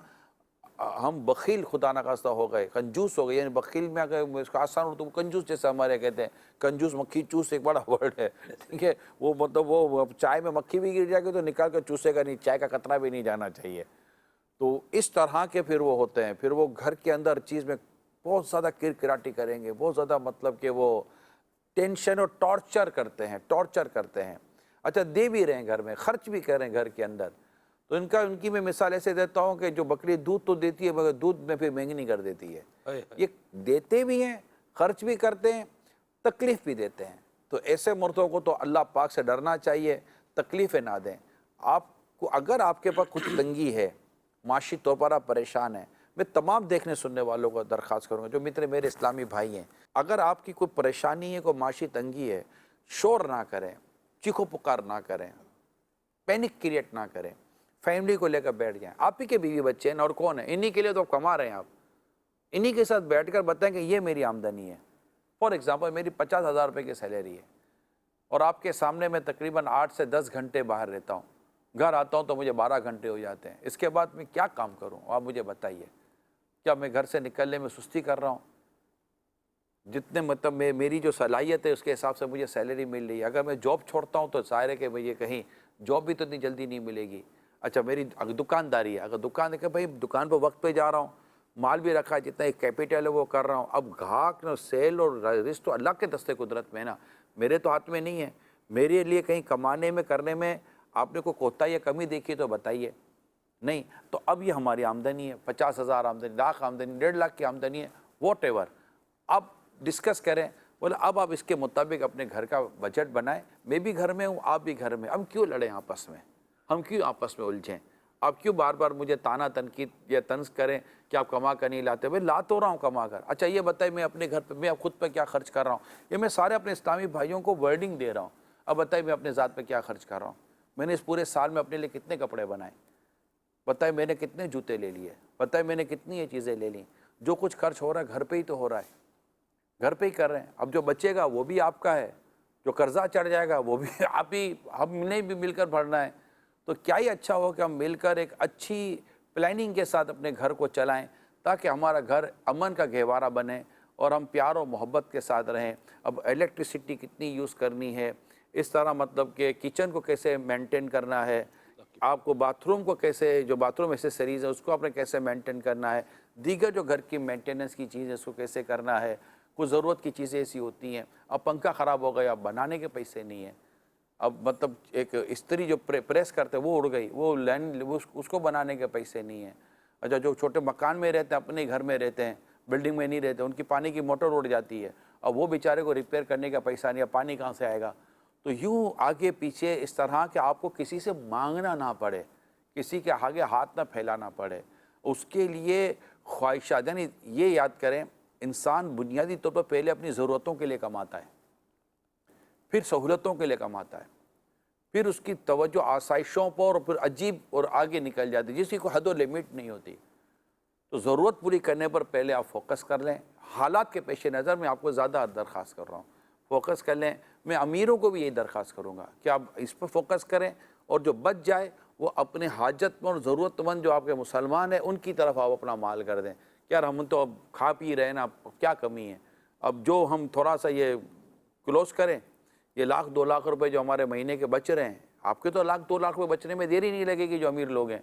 ہم بخیل خدا نہ خواستہ ہو گئے، کنجوس ہو گئے، یعنی بخیل میں اگر اس کا آسان اردو کنجوس جیسے ہمارے کہتے ہیں، کنجوس مکھی چوس ایک بڑا ورڈ ہے، ٹھیک ہے، وہ مطلب وہ چائے میں مکھی بھی گر جائے گی تو نکال کر چوسے گا نہیں، چائے کا قطرہ بھی نہیں جانا چاہیے۔ تو اس طرح کے پھر وہ ہوتے ہیں، پھر وہ گھر کے اندر چیز میں بہت زیادہ کرکراٹی کریں گے، بہت زیادہ مطلب کہ وہ ٹینشن اور ٹارچر کرتے ہیں، اچھا دے بھی رہے ہیں گھر میں، خرچ بھی کر رہے ہیں گھر کے اندر. تو ان کی میں مثال ایسے دیتا ہوں کہ جو بکری دودھ تو دیتی ہے مگر دودھ میں پھر مہنگی کر دیتی ہے. یہ دیتے بھی ہیں، خرچ بھی کرتے ہیں، تکلیف بھی دیتے ہیں. تو ایسے مردوں کو تو اللہ پاک سے ڈرنا چاہیے، تکلیفیں نہ دیں. آپ کو اگر آپ کے پاس کچھ تنگی ہے، معاشی طور پر آپ پریشان ہیں، میں تمام دیکھنے سننے والوں کو درخواست کروں گا جو میرے اسلامی بھائی ہیں، اگر آپ کی کوئی پریشانی ہے، کوئی معاشی تنگی ہے، شور نہ کریں، چیخو پکار نہ کریں، پینک کریٹ نہ کریں، فیملی کو لے کر بیٹھ جائیں. آپ ہی کے بیوی بچے ہیں اور کون ہیں، انہی کے لیے تو آپ کما رہے ہیں. آپ انہی کے ساتھ بیٹھ کر بتائیں کہ یہ میری آمدنی ہے. فار ایگزامپل میری 50,000 روپے کی سیلری ہے اور آپ کے سامنے میں تقریباً 8 سے 10 گھنٹے باہر رہتا ہوں، گھر آتا ہوں تو مجھے 12 گھنٹے ہو جاتے ہیں. اس کے بعد میں کیا کام کروں؟ آپ مجھے بتائیے. کیا میں گھر سے نکلنے میں سستی کر رہا ہوں؟ جتنے مطلب میری جو صلاحیت ہے اس کے حساب سے مجھے سیلری مل رہی ہے. اگر میں جاب چھوڑتا ہوں تو ظاہر ہے کہ بھئی یہ کہیں جاب بھی تو اتنی جلدی نہیں ملے گی. اچھا میری دکانداری ہے، اگر دکان کہ بھئی دکان پہ وقت پہ جا رہا ہوں، مال بھی رکھا ہے، جتنا ایک کیپیٹل ہے وہ کر رہا ہوں. اب گھاک سیل اور رزق تو اللہ کے دستے قدرت میں ہے نا، میرے تو ہاتھ میں نہیں ہے. میرے لیے کہیں کمانے میں کرنے میں آپ نے کوئی کوتاہی یا کمی دیکھی تو بتائیے. نہیں تو اب یہ ہماری آمدنی ہے، 50,000 آمدنی، لاکھ آمدنی، 1.5 لاکھ کی آمدنی ہے، واٹ ایور. اب ڈسکس کریں، بولے اب آپ اس کے مطابق اپنے گھر کا بجٹ بنائیں. میں بھی گھر میں ہوں، آپ بھی گھر میں. ہم کیوں لڑیں آپس میں؟ ہم کیوں آپس میں الجھیں؟ آپ کیوں بار بار مجھے تانا تنقید یا طنز کریں کہ آپ کما کر نہیں لاتے؟ بھائی لا تو رہا ہوں کما کر. اچھا یہ بتائیں میں اپنے گھر پہ میں خود پہ کیا خرچ کر رہا ہوں؟ یہ میں سارے اپنے اسلامی بھائیوں کو ورڈنگ دے رہا ہوں. اب بتائیں میں اپنے ذات پہ کیا خرچ کر رہا ہوں؟ میں نے اس پورے سال میں اپنے لیے کتنے کپڑے بنائے؟ بتائیں میں نے کتنے جوتے لے لیے؟ بتائیں میں نے کتنی یہ چیزیں لے لیں؟ جو کچھ خرچ ہو رہا ہے گھر پہ ہی تو ہو رہا ہے، گھر پہ ہی کر رہے ہیں. اب جو بچے گا وہ بھی آپ کا ہے، جو قرضہ چڑھ جائے گا وہ بھی آپ ہی ہم نے بھی مل کر بھرنا ہے. تو کیا ہی اچھا ہو کہ ہم مل کر ایک اچھی پلاننگ کے ساتھ اپنے گھر کو چلائیں تاکہ ہمارا گھر امن کا گہوارہ بنے اور ہم پیار و محبت کے ساتھ رہیں. اب الیکٹریسٹی کتنی یوز کرنی ہے، اس طرح مطلب کہ کچن کو کیسے مینٹین کرنا ہے، آپ کو باتھ روم کو کیسے، جو باتھ روم ایسیسریز ہے اس کو آپ نے کیسے مینٹین کرنا ہے، دیگر جو گھر کی مینٹیننس کی چیز ہے اس کو کیسے کرنا ہے. کچھ ضرورت کی چیزیں ایسی ہوتی ہیں، اب پنکھا خراب ہو گیا، اب بنانے کے پیسے نہیں ہیں. اب مطلب ایک استری جو پریس کرتے وہ اڑ گئی، وہ لینڈ اس کو بنانے کے پیسے نہیں ہیں. اچھا جو چھوٹے مکان میں رہتے ہیں، اپنے گھر میں رہتے ہیں، بلڈنگ میں نہیں رہتے، ان کی پانی کی موٹر اڑ جاتی ہے، اب وہ بیچارے کو ریپیئر کرنے کا پیسہ نہیں ہے، پانی کہاں سے آئے گا؟ تو یوں آگے پیچھے اس طرح کہ آپ کو کسی سے مانگنا نہ پڑے، کسی کے آگے ہاتھ نہ پھیلانا پڑے. اس کے لیے خواہشات، یعنی یہ یاد کریں انسان بنیادی طور پر پہلے اپنی ضرورتوں کے لیے کماتا ہے، پھر سہولتوں کے لیے کماتا ہے، پھر اس کی توجہ آسائشوں پر اور پھر عجیب اور آگے نکل جاتی ہے جس کی کوئی حد و لمٹ نہیں ہوتی. تو ضرورت پوری کرنے پر پہلے آپ فوکس کر لیں. حالات کے پیش نظر میں آپ کو زیادہ درخواست کر رہا ہوں، فوکس کر لیں. میں امیروں کو بھی یہی درخواست کروں گا کہ آپ اس پر فوکس کریں اور جو بچ جائے وہ اپنے حاجت مند اور ضرورت مند جو آپ کے مسلمان ہیں ان کی طرف آپ اپنا مال کر دیں. یار ہم تو اب کھا پی رہے ہیں نا، کیا کمی ہے؟ اب جو ہم تھوڑا سا یہ کلوز کریں، یہ 1,00,000 2 لاکھ روپے جو ہمارے مہینے کے بچ رہے ہیں، آپ کے تو 1,00,000 2 لاکھ روپے بچنے میں دیر ہی نہیں لگے گی. جو امیر لوگ ہیں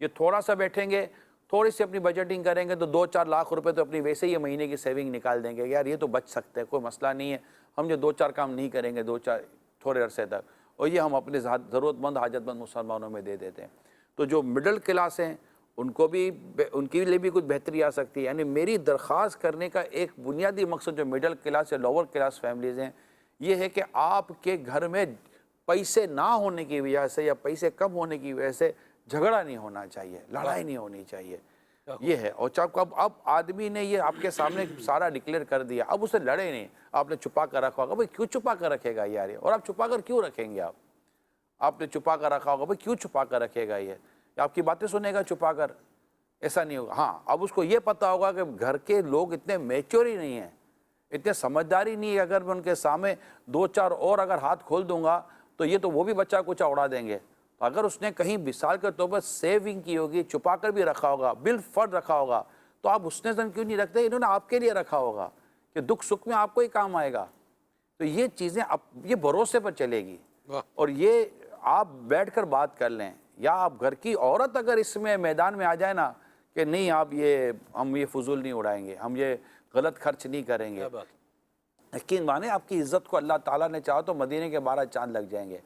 یہ تھوڑا سا بیٹھیں گے، تھوڑی سی اپنی بجٹنگ کریں گے تو 2-4 لاکھ روپے تو اپنی ویسے ہی مہینے کی سیونگ نکال دیں گے. یار یہ تو بچ سکتے ہیں، کوئی مسئلہ نہیں ہے. ہم جو 2-4 کام نہیں کریں گے 2-4 تھوڑے عرصے تک، اور یہ ہم اپنے ضرورت مند حاجت مند مسلمانوں میں دے دیتے ہیں. تو جو مڈل کلاس ہیں ان کے لیے بھی کچھ بہتری آ سکتی ہے. یعنی میری درخواست کرنے کا ایک بنیادی مقصد جو مڈل کلاس یا لوور کلاس فیملیز ہیں یہ ہے کہ آپ کے گھر میں پیسے نہ ہونے کی وجہ سے یا پیسے کم ہونے کی وجہ سے جھگڑا نہیں ہونا چاہیے، لڑائی نہیں ہونی چاہیے. یہ ہے. اور اب آدمی نے یہ آپ کے سامنے سارا ڈکلیئر کر دیا، اب اسے لڑے نہیں، آپ نے چھپا کر رکھا ہوگا. بھائی کیوں چھپا کر رکھے گا یار؟ اور آپ چھپا کر کیوں رکھیں گے؟ آپ نے چھپا کر رکھا ہوگا، بھائی کیوں چھپا کر رکھے گا؟ یہ آپ کی باتیں سنے گا چھپا کر؟ ایسا نہیں ہوگا. ہاں اب اس کو یہ پتا ہوگا کہ گھر کے لوگ اتنے میچور ہی نہیں ہیں، اتنے سمجھداری نہیں ہے. اگر میں ان کے سامنے 2-4 اور اگر ہاتھ کھول دوں گا تو یہ تو وہ بھی بچہ کچھ اڑا دیں گے. اگر اس نے کہیں مثال کے طور پر سیونگ کی ہوگی، چھپا کر بھی رکھا ہوگا، بل فرض رکھا ہوگا، تو آپ اس نے کیوں نہیں رکھتے؟ انہوں نے آپ کے لیے رکھا ہوگا کہ دکھ سکھ میں آپ کو ہی کام آئے گا. تو یہ چیزیں یہ بھروسے پر چلے گی. اور یہ آپ بیٹھ کر بات کر لیں، یا آپ گھر کی عورت اگر اس میں میدان میں آ جائے نا کہ نہیں آپ ہم یہ فضول نہیں اڑائیں گے، ہم یہ غلط خرچ نہیں کریں گے، یقین مانے آپ کی عزت کو اللہ تعالیٰ نے چاہا تو مدینے کے 12 چاند لگ جائیں گے۔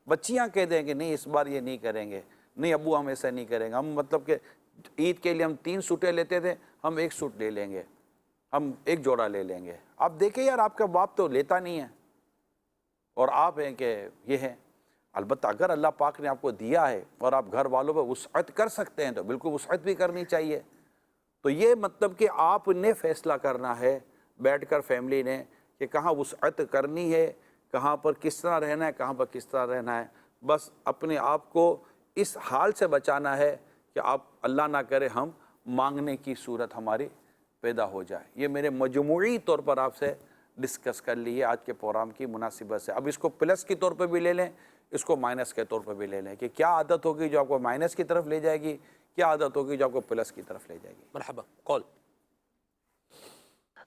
بچیاں کہہ دیں کہ نہیں اس بار یہ نہیں کریں گے، نہیں ابو ہم ایسا نہیں کریں گے، ہم مطلب کہ عید کے لیے ہم 3 سوٹیں لیتے تھے، ہم 1 سوٹ لے لیں گے، ہم 1 جوڑا لے لیں گے۔ آپ دیکھیں یار آپ کا باپ تو لیتا نہیں ہے اور آپ ہیں کہ یہ ہے۔ البتہ اگر اللہ پاک نے آپ کو دیا ہے اور آپ گھر والوں پہ وسعت کر سکتے ہیں تو بالکل وسعت بھی کرنی چاہیے۔ تو یہ مطلب کہ آپ نے فیصلہ کرنا ہے بیٹھ کر فیملی نے کہ کہاں وسعت کرنی ہے، کہاں پر کس طرح رہنا ہے، کہاں پر کس طرح رہنا ہے۔ بس اپنے آپ کو اس حال سے بچانا ہے کہ آپ اللہ نہ کرے ہم مانگنے کی صورت ہماری پیدا ہو جائے۔ یہ میرے مجموعی طور پر آپ سے ڈسکس کر لیے آج کے پروگرام کی مناسبت سے۔ اب اس کو پلس کے طور پہ بھی لے لیں، اس کو مائنس کے طور پہ بھی لے لیں کہ کیا عادت ہوگی جو آپ کو مائنس کی طرف لے جائے گی، کیا عادت ہوگی جو آپ کو پلس کی طرف لے جائے گی۔ مرحبا کال۔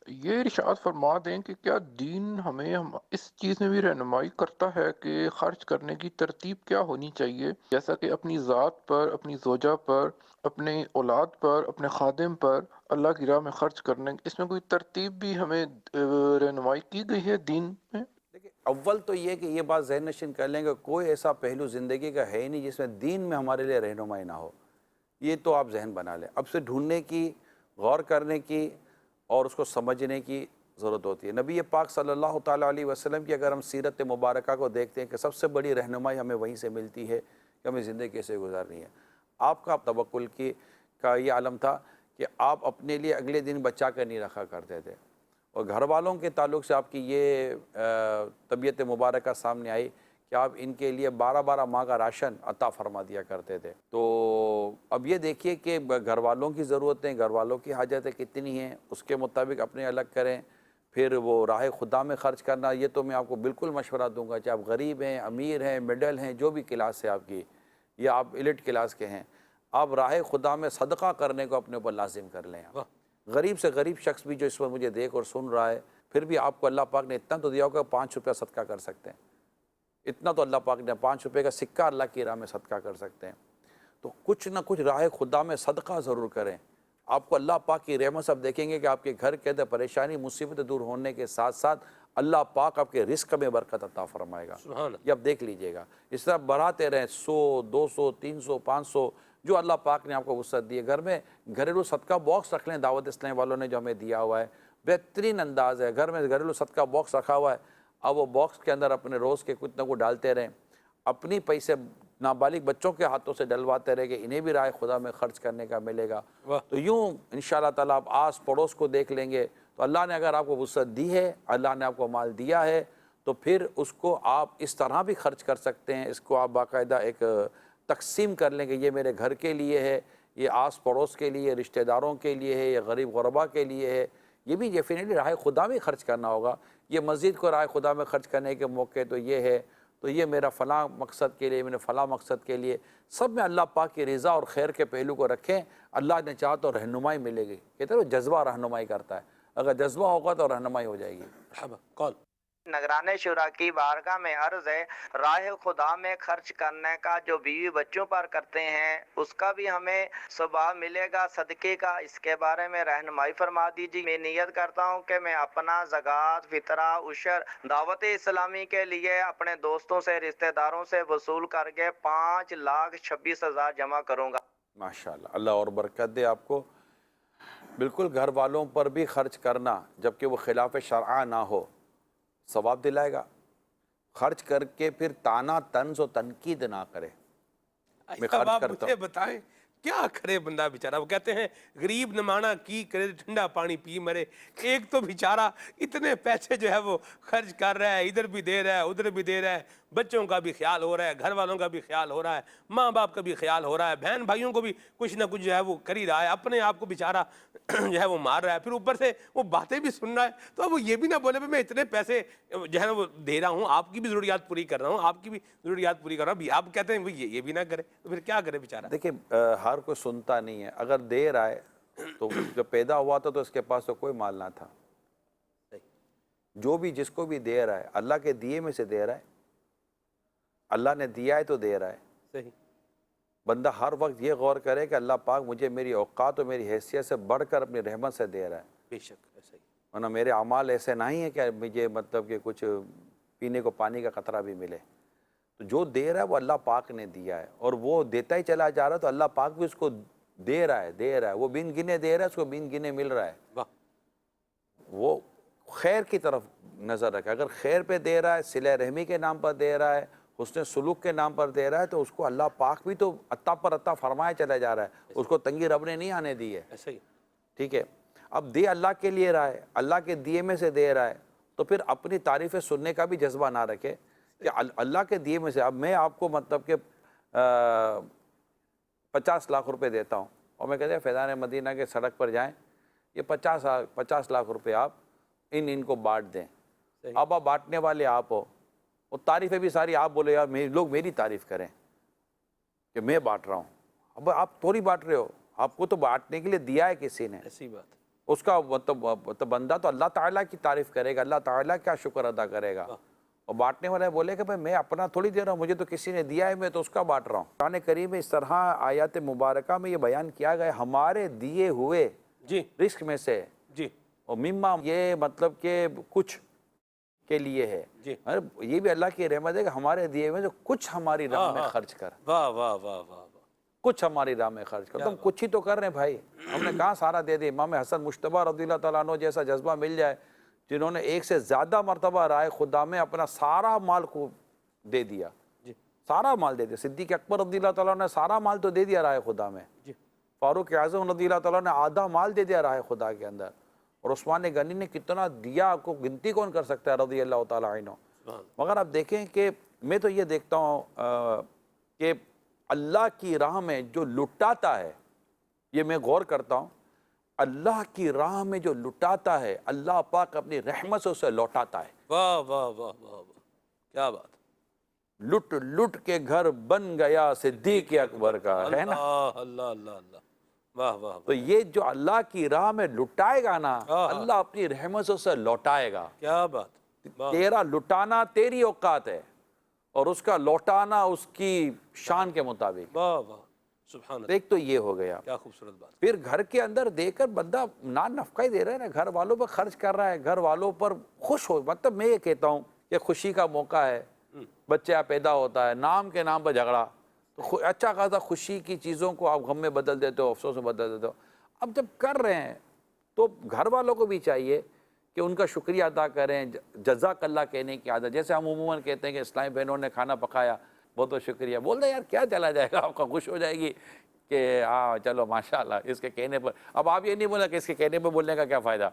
یہ ارشاد فرما دیں کہ کیا دین ہمیں اس چیز میں بھی رہنمائی کرتا ہے کہ خرچ کرنے کی ترتیب کیا ہونی چاہیے، جیسا کہ اپنی ذات پر، اپنی زوجہ پر، اپنے اولاد پر، اپنے خادم پر اللہ کی راہ میں خرچ کرنے، اس میں کوئی ترتیب بھی ہمیں رہنمائی کی گئی ہے دین میں؟ دیکھیں اول تو یہ کہ یہ بات ذہن نشین کر لیں کہ کوئی ایسا پہلو زندگی کا ہے ہی نہیں جس میں دین میں ہمارے لیے رہنمائی نہ ہو۔ یہ تو آپ ذہن بنا لیں، اب سے ڈھونڈنے کی، غور کرنے کی اور اس کو سمجھنے کی ضرورت ہوتی ہے۔ نبی پاک صلی اللہ تعالیٰ علیہ وسلم کی اگر ہم سیرت مبارکہ کو دیکھتے ہیں کہ سب سے بڑی رہنمائی ہمیں وہیں سے ملتی ہے کہ ہمیں زندگی کیسے گزارنی ہے۔ آپ کا توکل کا یہ عالم تھا کہ آپ اپنے لیے اگلے دن بچا کر نہیں رکھا کرتے تھے، اور گھر والوں کے تعلق سے آپ کی یہ طبیعت مبارکہ سامنے آئی کہ آپ ان کے لیے 12 ماہ کا راشن عطا فرما دیا کرتے تھے۔ تو اب یہ دیکھیے کہ گھر والوں کی ضرورتیں، گھر والوں کی حاجتیں کتنی ہیں، اس کے مطابق اپنے الگ کریں۔ پھر وہ راہ خدا میں خرچ کرنا، یہ تو میں آپ کو بالکل مشورہ دوں گا، چاہے آپ غریب ہیں، امیر ہیں، مڈل ہیں، جو بھی کلاس ہے آپ کی، یا آپ ایلیٹ کلاس کے ہیں، آپ راہ خدا میں صدقہ کرنے کو اپنے اوپر لازم کر لیں۔ غریب سے غریب شخص بھی جو اس وقت مجھے دیکھ اور سن رہا ہے، پھر بھی آپ کو اللہ پاک نے اتنا تو دیا ہوگا 5 روپیہ صدقہ کر سکتے ہیں، اتنا تو اللہ پاک نے 5 روپے کا سکہ اللہ کی راہ میں صدقہ کر سکتے ہیں۔ تو کچھ نہ کچھ راہ خدا میں صدقہ ضرور کریں۔ آپ کو اللہ پاک کی رحمت سے آپ دیکھیں گے کہ آپ کے گھر کے اندر پریشانی مصیبت دور ہونے کے ساتھ ساتھ اللہ پاک آپ کے رزق میں برکت عطا فرمائے گا۔ یہ آپ دیکھ لیجئے گا، اس طرح بڑھاتے رہیں، 100 200 300 500 جو اللہ پاک نے آپ کو وسعت دی ہے۔ گھر میں گھریلو صدقہ باکس رکھ لیں، دعوت اسلامی والوں نے جو ہمیں دیا ہوا ہے، بہترین انداز ہے۔ گھر میں گھریلو صدقہ باکس رکھا ہوا ہے، اب وہ باکس کے اندر اپنے روز کے کچھ نہ کچھ ڈالتے رہیں، اپنی پیسے نابالغ بچوں کے ہاتھوں سے ڈلواتے رہے کہ انہیں بھی راہ خدا میں خرچ کرنے کا ملے گا۔ تو یوں انشاءاللہ تعالیٰ آپ آس پڑوس کو دیکھ لیں گے تو اللہ نے اگر آپ کو وسعت دی ہے، اللہ نے آپ کو مال دیا ہے، تو پھر اس کو آپ اس طرح بھی خرچ کر سکتے ہیں۔ اس کو آپ باقاعدہ ایک تقسیم کر لیں کہ یہ میرے گھر کے لیے ہے، یہ آس پڑوس کے لیے، رشتہ داروں کے لیے ہے، یہ غریب غربا کے لیے ہے۔ یہ بھی ڈیفینیٹلی راہ خدا میں خرچ کرنا ہوگا۔ یہ مسجد کو راہ خدا میں خرچ کرنے کے موقع تو یہ ہے، تو یہ میرا فلاں مقصد کے لیے، میرے فلاں مقصد کے لیے، سب میں اللہ پاک کی رضا اور خیر کے پہلو کو رکھیں۔ اللہ نے چاہا تو رہنمائی ملے گی۔ کہتے ہیں وہ جذبہ رہنمائی کرتا ہے، اگر جذبہ ہوگا تو رہنمائی ہو جائے گی۔ مرحبا کال۔ نگران شورا کی بارگاہ میں عرض ہے، راہ خدا میں خرچ کرنے کا جو بیوی بچوں پر کرتے ہیں اس کا بھی ہمیں ثواب ملے گا صدقے کا، اس کے بارے میں رہنمائی فرما دیجیے۔ میں نیت کرتا ہوں کہ میں اپنا زکوٰۃ، فطرہ، عشر دعوت اسلامی کے لیے اپنے دوستوں سے، رشتہ داروں سے وصول کر کے 5,26,000 جمع کروں گا۔ ماشاءاللہ، اللہ اور برکت دے آپ کو۔ بالکل گھر والوں پر بھی خرچ کرنا جبکہ وہ خلاف شرع نہ ہو، ثواب دلائے گا۔ خرچ کر کے پھر تانا طنز و تنقید نہ کرے۔ میں اب خرچ آپ کرتا مجھے ہوں، بتائیں کیا کرے بندہ بیچارہ؟ وہ کہتے ہیں غریب نمانا کی کرے ٹھنڈا پانی پی مرے۔ ایک تو بیچارہ اتنے پیسے جو ہے وہ خرچ کر رہا ہے، ادھر بھی دے رہا ہے، ادھر بھی دے رہا ہے، بچوں کا بھی خیال ہو رہا ہے، گھر والوں کا بھی خیال ہو رہا ہے، ماں باپ کا بھی خیال ہو رہا ہے، بہن بھائیوں کو بھی کچھ نہ کچھ جو ہے وہ کر ہی رہا ہے، اپنے آپ کو بیچارہ جو ہے وہ مار رہا ہے، پھر اوپر سے وہ باتیں بھی سن رہا ہے۔ تو اب وہ یہ بھی نہ بولے میں اتنے پیسے جو ہے نا وہ دے رہا ہوں، آپ کی بھی ضروریات پوری کر رہا ہوں، آپ کی بھی ضروریات پوری کر رہا ہوں، آپ کہتے ہیں یہ بھی نہ کرے، تو پھر کیا کرے بیچارہ؟ دیکھیں ہر کوئی سنتا نہیں ہے۔ اگر دے رہا ہے تو جب پیدا ہوا تھا تو اس کے پاس تو کوئی مال نہ تھا۔ جو بھی جس کو بھی دے رہا ہے اللہ کے دیے میں سے دے رہا ہے، اللہ نے دیا ہے تو دے رہا ہے۔ صحیح۔ بندہ ہر وقت یہ غور کرے کہ اللہ پاک مجھے میری اوقات اور میری حیثیت سے بڑھ کر اپنی رحمت سے دے رہا ہے، بے شک ایسا ہی ورنہ میرے اعمال ایسے نہیں ہیں کہ مجھے مطلب کہ کچھ پینے کو پانی کا قطرہ بھی ملے. تو جو دے رہا ہے وہ اللہ پاک نے دیا ہے، اور وہ دیتا ہی چلا جا رہا ہے، تو اللہ پاک بھی اس کو دے رہا ہے. وہ بن گنے دے رہا ہے، اس کو بن گنے مل رہا ہے. واہ وہ خیر کی طرف نظر رکھے. اگر خیر پہ دے رہا ہے، صلہ رحمی کے نام پر دے رہا ہے، حسن سلوک کے نام پر دے رہا ہے، تو اس کو اللہ پاک بھی تو عطا پر عطا فرمائے چلا جا رہا ہے. اس کو تنگی رب نے نہیں آنے دی ہے. ایسا ہی ٹھیک ہے. اب دے اللہ کے لیے رہا ہے، اللہ کے دیے میں سے دے رہا ہے، تو پھر اپنی تعریفیں سننے کا بھی جذبہ نہ رکھے کہ اللہ کے دیے میں سے. اب میں آپ کو مطلب کہ 50 لاکھ روپے دیتا ہوں، اور میں کہتے ہیں فیضان مدینہ کے سڑک پر جائیں، یہ 50 لاکھ روپے آپ ان کو بانٹ دیں. اب آپ بانٹنے والے آپ ہو، اور تعریفیں بھی ساری آپ بولے یار لوگ میری تعریف کریں کہ میں بانٹ رہا ہوں. اب آپ تھوڑی بانٹ رہے ہو، آپ کو تو بانٹنے کے لیے دیا ہے کسی نے. ایسی بات ہے. اس کا مطلب بندہ تو اللہ تعالیٰ کی تعریف کرے گا، اللہ تعالیٰ کیا شکر ادا کرے گا. اور بانٹنے والے بولے کہ بھائی میں اپنا تھوڑی دے رہا ہوں، مجھے تو کسی نے دیا ہے، میں تو اس کا بانٹ رہا ہوں. قرآن کریم میں اس طرح آیات مبارکہ میں یہ بیان کیا گیا ہمارے دیے ہوئے جی رزق میں سے، جی اور مما یہ مطلب کہ کچھ کے لیے ہے. جی یہ بھی اللہ کی رحمت ہے کہ ہمارے دیے ہوئے جو کچھ ہماری راہ میں خرچ کر، واہ واہ واہ واہ واہ. کچھ ہماری راہ میں خرچ کر. تم کچھ ہی تو کر رہے ہیں بھائی، ہم نے کہاں سارا دے دیا. امام حسن مجتبیٰ رضی اللہ تعالیٰ عنہ جیسا جذبہ مل جائے، جنہوں نے ایک سے زیادہ مرتبہ رائے خدا میں اپنا سارا مال کو دے دیا، جی سارا مال دے دیا. صدیق اکبر رضی اللہ تعالیٰ نے سارا مال تو دے دیا رائے خدا میں. جی فاروق اعظم رضی اللہ تعالیٰ نے آدھا مال دے دیا رائے خدا کے اندر. اور عثمان غنی نے کتنا دیا، آپ کو گنتی کون کر سکتا ہے رضی اللہ تعالیٰ عنہ. مگر آپ دیکھیں کہ میں تو یہ دیکھتا ہوں کہ اللہ کی راہ میں جو لٹاتا ہے، یہ میں غور کرتا ہوں، اللہ کی راہ میں جو لٹاتا ہے اللہ پاک اپنی رحمت سے اسے لوٹاتا ہے. واہ واہ واہ واہ واہ، کیا بات. لٹ لٹ کے گھر بن گیا صدیق اکبر کا، ہے نا. اللہ اللہ اللہ اللہ، واہ واہ. تو یہ جو اللہ کی راہ میں لٹائے گا نا، اللہ اپنی رحمت سے اسے لوٹائے گا. کیا بات. تیرا لٹانا تیری اوقات ہے، اور اس کا لوٹانا اس کی شان کے مطابق. واہ واہ سبحان اللہ. ایک تو یہ ہو گیا. کیا خوبصورت بات. پھر گھر کے اندر دے کر بندہ نان نفقہ ہی دے رہا ہے نا، گھر والوں پر خرچ کر رہا ہے، گھر والوں پر خوش ہو. مطلب میں یہ کہتا ہوں کہ خوشی کا موقع ہے، بچہ پیدا ہوتا ہے، نام کے نام پر جھگڑا، تو اچھا خاصا خوشی کی چیزوں کو آپ غم میں بدل دیتے ہو، افسوس میں بدل دیتے ہو. اب جب کر رہے ہیں تو گھر والوں کو بھی چاہیے کہ ان کا شکریہ ادا کریں، جزاک اللہ کہنے کی عادت. جیسے ہم عموماً کہتے ہیں کہ اسلامی بہنوں نے کھانا پکایا، بہت بہت شکریہ. بول دیں یار کیا چلا جائے گا، آپ کا خوش ہو جائے گی کہ ہاں چلو ماشاءاللہ اس کے کہنے پر. اب آپ یہ نہیں بولا کہ اس کے کہنے پر بولنے کا کیا فائدہ،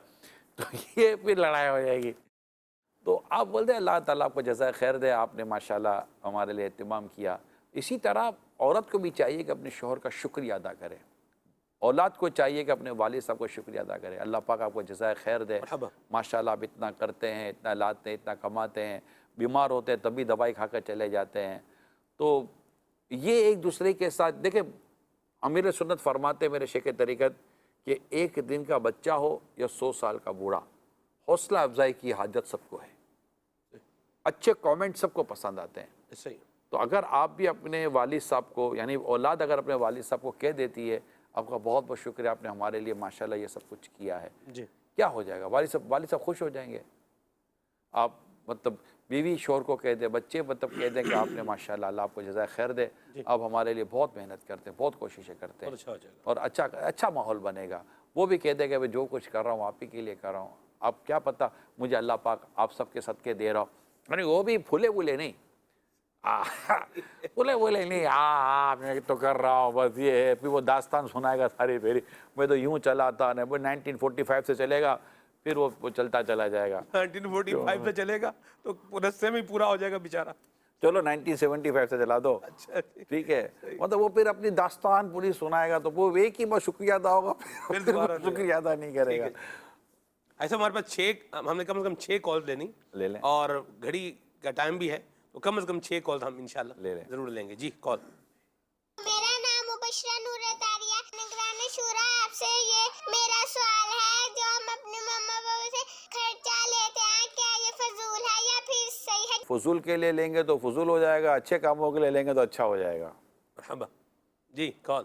تو یہ پھر لڑائی ہو جائے گی. تو آپ بول دیں اللہ تعالیٰ آپ کو جزائے خیر دے، آپ نے ماشاءاللہ ہمارے لیے اہتمام کیا. اسی طرح عورت کو بھی چاہیے کہ اپنے شوہر کا شکریہ ادا کرے. اولاد کو چاہیے کہ اپنے والد صاحب کو شکریہ ادا کرے. اللہ پاک آپ کو جزائے خیر دے، ماشاءاللہ آپ اتنا کرتے ہیں، اتنا لاتے ہیں، اتنا کماتے ہیں، بیمار ہوتے ہیں تب بھی دوائی کھا کر چلے جاتے ہیں. تو یہ ایک دوسرے کے ساتھ دیکھیں، امیر سنت فرماتے ہیں میرے شیخ طریقت کہ ایک دن کا بچہ ہو یا 100 سال کا بوڑھا، حوصلہ افزائی کی حاجت سب کو ہے. اچھے کامنٹ سب کو پسند آتے ہیں. صحیح. تو اگر آپ بھی اپنے والد صاحب کو، یعنی اولاد اگر اپنے والد صاحب کو کہہ دیتی ہے آپ کا بہت بہت شکریہ، آپ نے ہمارے لیے ماشاءاللہ یہ سب کچھ کیا ہے، جی کیا ہو جائے گا؟ والد صاحب خوش ہو جائیں گے. آپ مطلب بیوی شوہر کو کہہ دیں، بچے مطلب کہہ دیں کہ آپ نے ماشاءاللہ اللہ آپ کو جزائے خیر دے، آپ ہمارے لیے بہت محنت کرتے ہیں، بہت کوششیں کرتے ہیں، اچھا ہو جائے گا. اور اچھا ماحول بنے گا. وہ بھی کہہ دیں کہ جو کچھ کر رہا ہوں آپ ہی کے لیے کر رہا ہوں، آپ کیا پتہ مجھے اللہ پاک آپ سب کے صدقے دے رہا ہوں. یعنی وہ بھی پھولے بولے نہیں، بولے نہیں میں تو کر رہا ہوں بس یہ ہے. پھر وہ داستان سنائے گا ساری پھیری، میں تو یوں چلاتا نا، وہ 1945 سے چلے گا، پھر وہ چلتا چلا جائے گا. 1945 پہ چلے گا تو رستے میں پورا ہو جائے گا بیچارہ. چلو 1975 سے چلا دو، ٹھیک ہے. مطلب وہ پھر اپنی داستان پوری سنائے گا تو وہ ایک ہی بار شکریہ ادا ہوگا، پھر شکریہ ادا نہیں کرے گا. ایسا ہمارے پاس ہم نے کم از کم 6 کال لینی لے لیں، اور گھڑی کا ٹائم بھی ہے تو کم از کم 6 کال ہم انشاءاللہ لے لیں، ضرور لیں گے. جی کال. میرا نام مبشرہ نور تاریہ، نگران شورا. آپ سے یہ میرا سوال ہے، جو ہم اپنے ماما بابا سے خرچہ لیتے ہیں کیا یہ فضول ہے یا پھر صحیح ہے؟ فضول کے لیے لیں گے تو فضول ہو جائے گا، اچھے کاموں کے لیے لیں گے تو اچھا ہو جائے گا. مرحبا. جی کون؟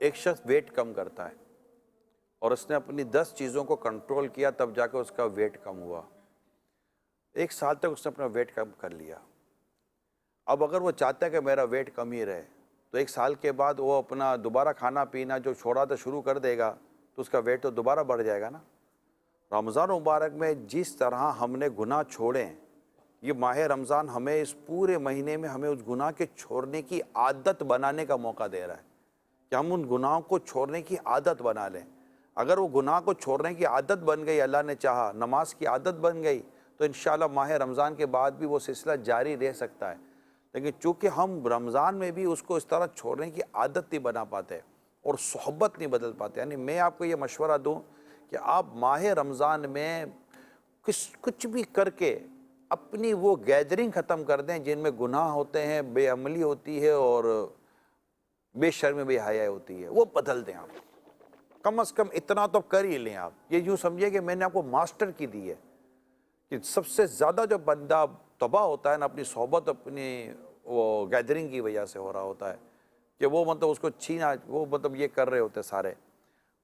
ایک شخص ویٹ کم کرتا ہے اور اس نے اپنی 10 چیزوں کو کنٹرول کیا تب جا کے اس کا ویٹ کم ہوا. 1 سال تک اس نے اپنا ویٹ کم کر لیا. اب اگر وہ چاہتا ہے کہ میرا ویٹ کم ہی رہے تو 1 سال کے بعد وہ اپنا دوبارہ کھانا پینا جو چھوڑا تھا شروع کر دے گا تو اس کا ویٹ تو دوبارہ بڑھ جائے گا نا. رمضان مبارک میں جس طرح ہم نے گناہ چھوڑے ہیں، یہ ماہ رمضان ہمیں اس پورے مہینے میں ہمیں اس گناہ کے چھوڑنے کی عادت بنانے کا موقع دے رہا ہے کہ ہم ان گناہوں کو چھوڑنے کی عادت بنا لیں. اگر وہ گناہ کو چھوڑنے کی عادت بن گئی، اللہ نے چاہا نماز کی عادت بن گئی تو انشاءاللہ ماہ رمضان کے بعد بھی وہ سلسلہ جاری رہ سکتا ہے. لیکن چونکہ ہم رمضان میں بھی اس کو اس طرح چھوڑنے کی عادت نہیں بنا پاتے اور صحبت نہیں بدل پاتے. یعنی میں آپ کو یہ مشورہ دوں کہ آپ ماہ رمضان میں کچھ بھی کر کے اپنی وہ گیدرنگ ختم کر دیں جن میں گناہ ہوتے ہیں، بے عملی ہوتی ہے اور بے شرمی بے حیائی ہوتی ہے، وہ بدل دیں. آپ کم از کم اتنا تو کر ہی لیں. آپ یہ یوں سمجھیے کہ میں نے آپ کو ماسٹر کی دی ہے کہ سب سے زیادہ جو بندہ تباہ ہوتا ہے نا اپنی صحبت اپنی وہ گیدرنگ کی وجہ سے ہو رہا ہوتا ہے کہ وہ مطلب اس کو چھینا، وہ مطلب یہ کر رہے ہوتے سارے،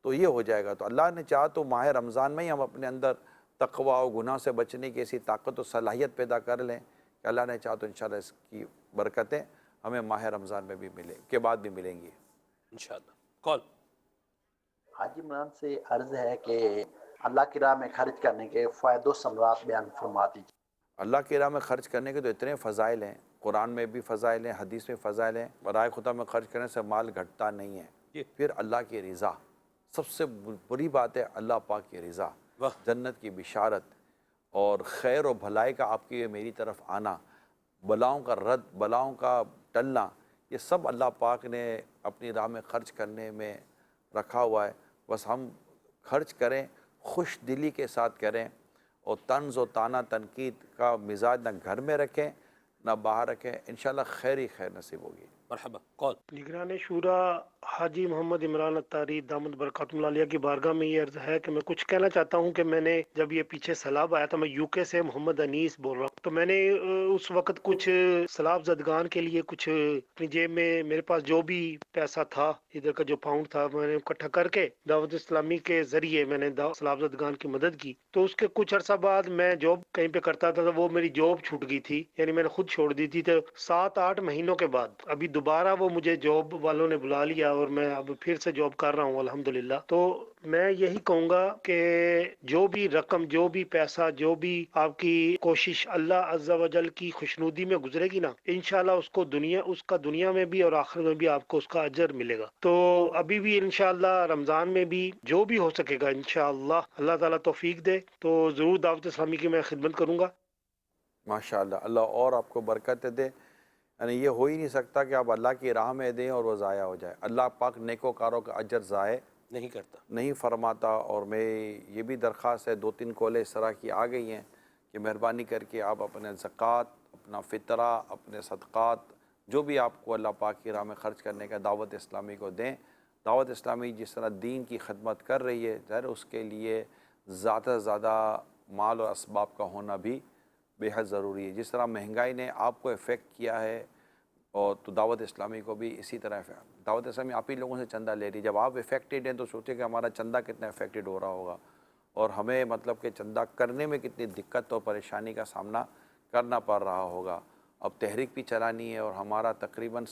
تو یہ ہو جائے گا. تو اللہ نے چاہا تو ماہ رمضان میں ہی ہم اپنے اندر تقوی و گناہ سے بچنے کی ایسی طاقت و صلاحیت پیدا کر لیں کہ اللہ نے چاہا تو انشاءاللہ اس کی برکتیں ہمیں ماہ رمضان میں بھی کے بعد بھی ملیں گی انشاءاللہ. کال. حاجی عمران سے عرض ہے کہ اللہ کی راہ میں خرچ کرنے کے فوائد و ثمرات بیان فرما دیجیے. اللہ کی راہ میں خرچ کرنے کے تو اتنے فضائل ہیں، قرآن میں بھی فضائل ہیں، حدیث میں فضائل ہیں. برائے خدا میں خرچ کرنے سے مال گھٹتا نہیں ہے. پھر اللہ کی رضا، سب سے بری بات ہے اللہ پاک کی رضا، جنت کی بشارت اور خیر و بھلائی کا آپ کی میری طرف آنا، بلاؤں کا رد، بلاؤں کا ٹلنا، یہ سب اللہ پاک نے اپنی راہ میں خرچ کرنے میں رکھا ہوا ہے. بس ہم خرچ کریں، خوش دلی کے ساتھ کریں اور طنز و طعنہ تنقید کا مزاج نہ گھر میں رکھیں نہ باہر رکھیں. انشاءاللہ خیر ہی خیر نصیب ہوگی. مرحبا. کال. نگران شورا حاجی محمد عمران اتاری دامت برکاتہ اللہ علیہ کی بارگاہ میں یہ عرض ہے کہ میں کچھ کہنا چاہتا ہوں کہ میں نے جب یہ پیچھے سیلاب آیا تھا، میں یو کے سے محمد انیس بول رہا ہوں، تو میں نے اس وقت کچھ سیلاب زدگان کے لیے کچھ اپنی جیب میں میرے پاس جو بھی پیسہ تھا، ادھر کا جو پاؤنڈ تھا، میں نے اکٹھا کر کے دعوت اسلامی کے ذریعے میں نے سیلاب زدگان کی مدد کی. تو اس کے کچھ عرصہ بعد میں جاب کہیں پہ کرتا تھا، وہ میری جاب چھوٹ گئی تھی، یعنی میں نے خود چھوڑ دی تھی. تو 7-8 مہینوں کے بعد ابھی دوبارہ وہ مجھے جاب والوں نے بلا لیا اور میں اب پھر سے جاب کر رہا ہوں الحمدللہ. تو میں یہی کہوں گا کہ جو بھی رقم، جو بھی پیسہ، جو بھی آپ کی کوشش اللہ عز و جل کی خوشنودی میں گزرے گی نا، انشاءاللہ اس کا دنیا میں بھی اور آخرت میں بھی آپ کو اس کا اجر ملے گا. تو ابھی بھی انشاءاللہ رمضان میں بھی جو بھی ہو سکے گا انشاءاللہ اللہ تعالیٰ توفیق دے تو ضرور دعوت اسلامی کی میں خدمت کروں گا. ماشاءاللہ، اللہ اور آپ کو برکت دے. یعنی یہ ہو ہی نہیں سکتا کہ آپ اللہ کی راہ میں دیں اور وہ ضائع ہو جائے. اللہ پاک نیکوکاروں کا اجر ضائع نہیں کرتا، نہیں فرماتا. اور میں یہ بھی درخواست ہے، 2-3 کالیں اس طرح کی آ گئی ہیں کہ مہربانی کر کے آپ اپنے زکوٰۃ، اپنا فطرہ، اپنے صدقات، جو بھی آپ کو اللہ پاک کی راہ میں خرچ کرنے کا دعوت اسلامی کو دیں. دعوت اسلامی جس طرح دین کی خدمت کر رہی ہے، ظاہر اس کے لیے زیادہ سے زیادہ مال اور اسباب کا ہونا بھی بے حد ضروری ہے. جس طرح مہنگائی نے آپ کو افیکٹ کیا ہے اور تو دعوت اسلامی کو بھی اسی طرح. دعوت اسلامی آپ ہی لوگوں سے چندہ لے رہی. جب آپ افیکٹڈ ہیں تو سوچیں کہ ہمارا چندہ کتنا افیکٹڈ ہو رہا ہوگا اور ہمیں مطلب کہ چندہ کرنے میں کتنی دقت اور پریشانی کا سامنا کرنا پڑ رہا ہوگا. اب تحریک بھی چلانی ہے اور ہمارا تقریباً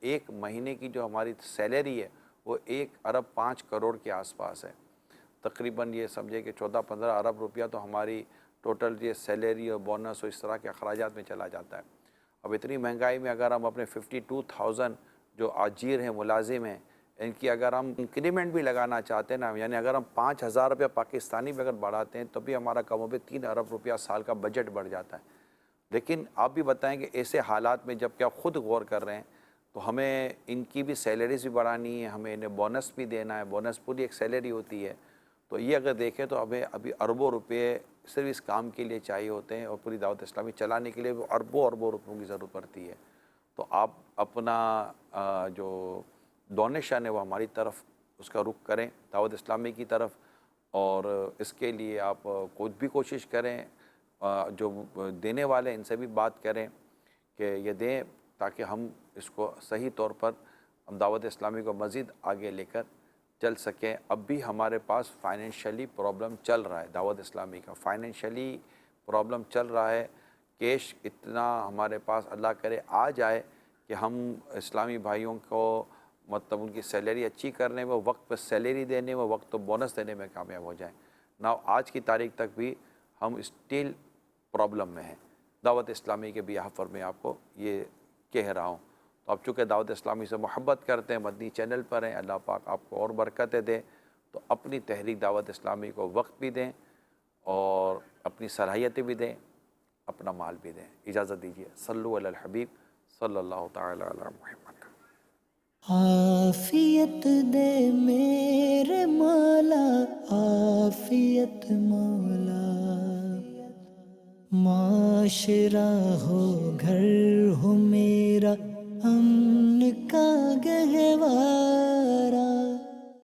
1 مہینے کی جو ہماری سیلری ہے وہ 1 ارب 5 کروڑ کے آس پاس ہے. تقریباً یہ سمجھے کہ 14-15 ارب روپیہ تو ہماری ٹوٹل یہ سیلری اور بونس اور اس طرح کے اخراجات میں چلا جاتا ہے. اب اتنی مہنگائی میں اگر ہم اپنے 52,000 جو آجیر ہیں، ملازم ہیں، ان کی اگر ہم انکریمنٹ بھی لگانا چاہتے ہیں نا، یعنی اگر ہم 5,000 روپیہ پاکستانی میں اگر بڑھاتے ہیں تو بھی ہمارا کم و بیش 3 ارب روپیہ سال کا بجٹ بڑھ جاتا ہے. لیکن آپ بھی بتائیں کہ ایسے حالات میں جب کہ آپ خود غور کر رہے ہیں تو ہمیں ان کی بھی سیلریز بھی بڑھانی ہے، ہمیں انہیں بونس بھی دینا ہے. بونس پوری ایک سیلری ہوتی ہے. تو یہ اگر دیکھیں تو ہمیں ابھی اربوں روپے صرف اس کام کے لیے چاہیے ہوتے ہیں اور پوری دعوت اسلامی چلانے کے لیے وہ اربوں روپوں کی ضرورت پڑتی ہے. تو آپ اپنا جو ڈونیشن ہے وہ ہماری طرف اس کا رخ کریں، دعوت اسلامی کی طرف، اور اس کے لیے آپ خود بھی کوشش کریں، جو دینے والے ان سے بھی بات کریں کہ یہ دیں تاکہ ہم اس کو صحیح طور پر ہم دعوت اسلامی کو مزید آگے لے کر چل سکیں. اب بھی ہمارے پاس فائنینشلی پرابلم چل رہا ہے، دعوت اسلامی کا فائنینشلی پرابلم چل رہا ہے. کیش اتنا ہمارے پاس اللہ کرے آ جائے کہ ہم اسلامی بھائیوں کو مطلب ان کی سیلری اچھی کرنے میں، وقت پہ سیلری دینے میں، وقت تو بونس دینے میں کامیاب ہو جائیں. آج کی تاریخ تک بھی ہم اسٹیل پرابلم میں ہیں. دعوت اسلامی کے بیہاف پر میں آپ کو یہ کہہ رہا ہوں. تو اب چونکہ دعوت اسلامی سے محبت کرتے ہیں، مدنی چینل پر ہیں، اللہ پاک آپ کو اور برکتیں دیں، تو اپنی تحریک دعوت اسلامی کو وقت بھی دیں اور اپنی صلاحیتیں بھی دیں، اپنا مال بھی دیں. اجازت دیجیے. صلو علی الحبیب صلی اللہ تعالی علی محمد. عافیت دے میرے مولا، عافیت مولا. معاشرہ ہو گھر ہو میرا، امن کا گہوارہ.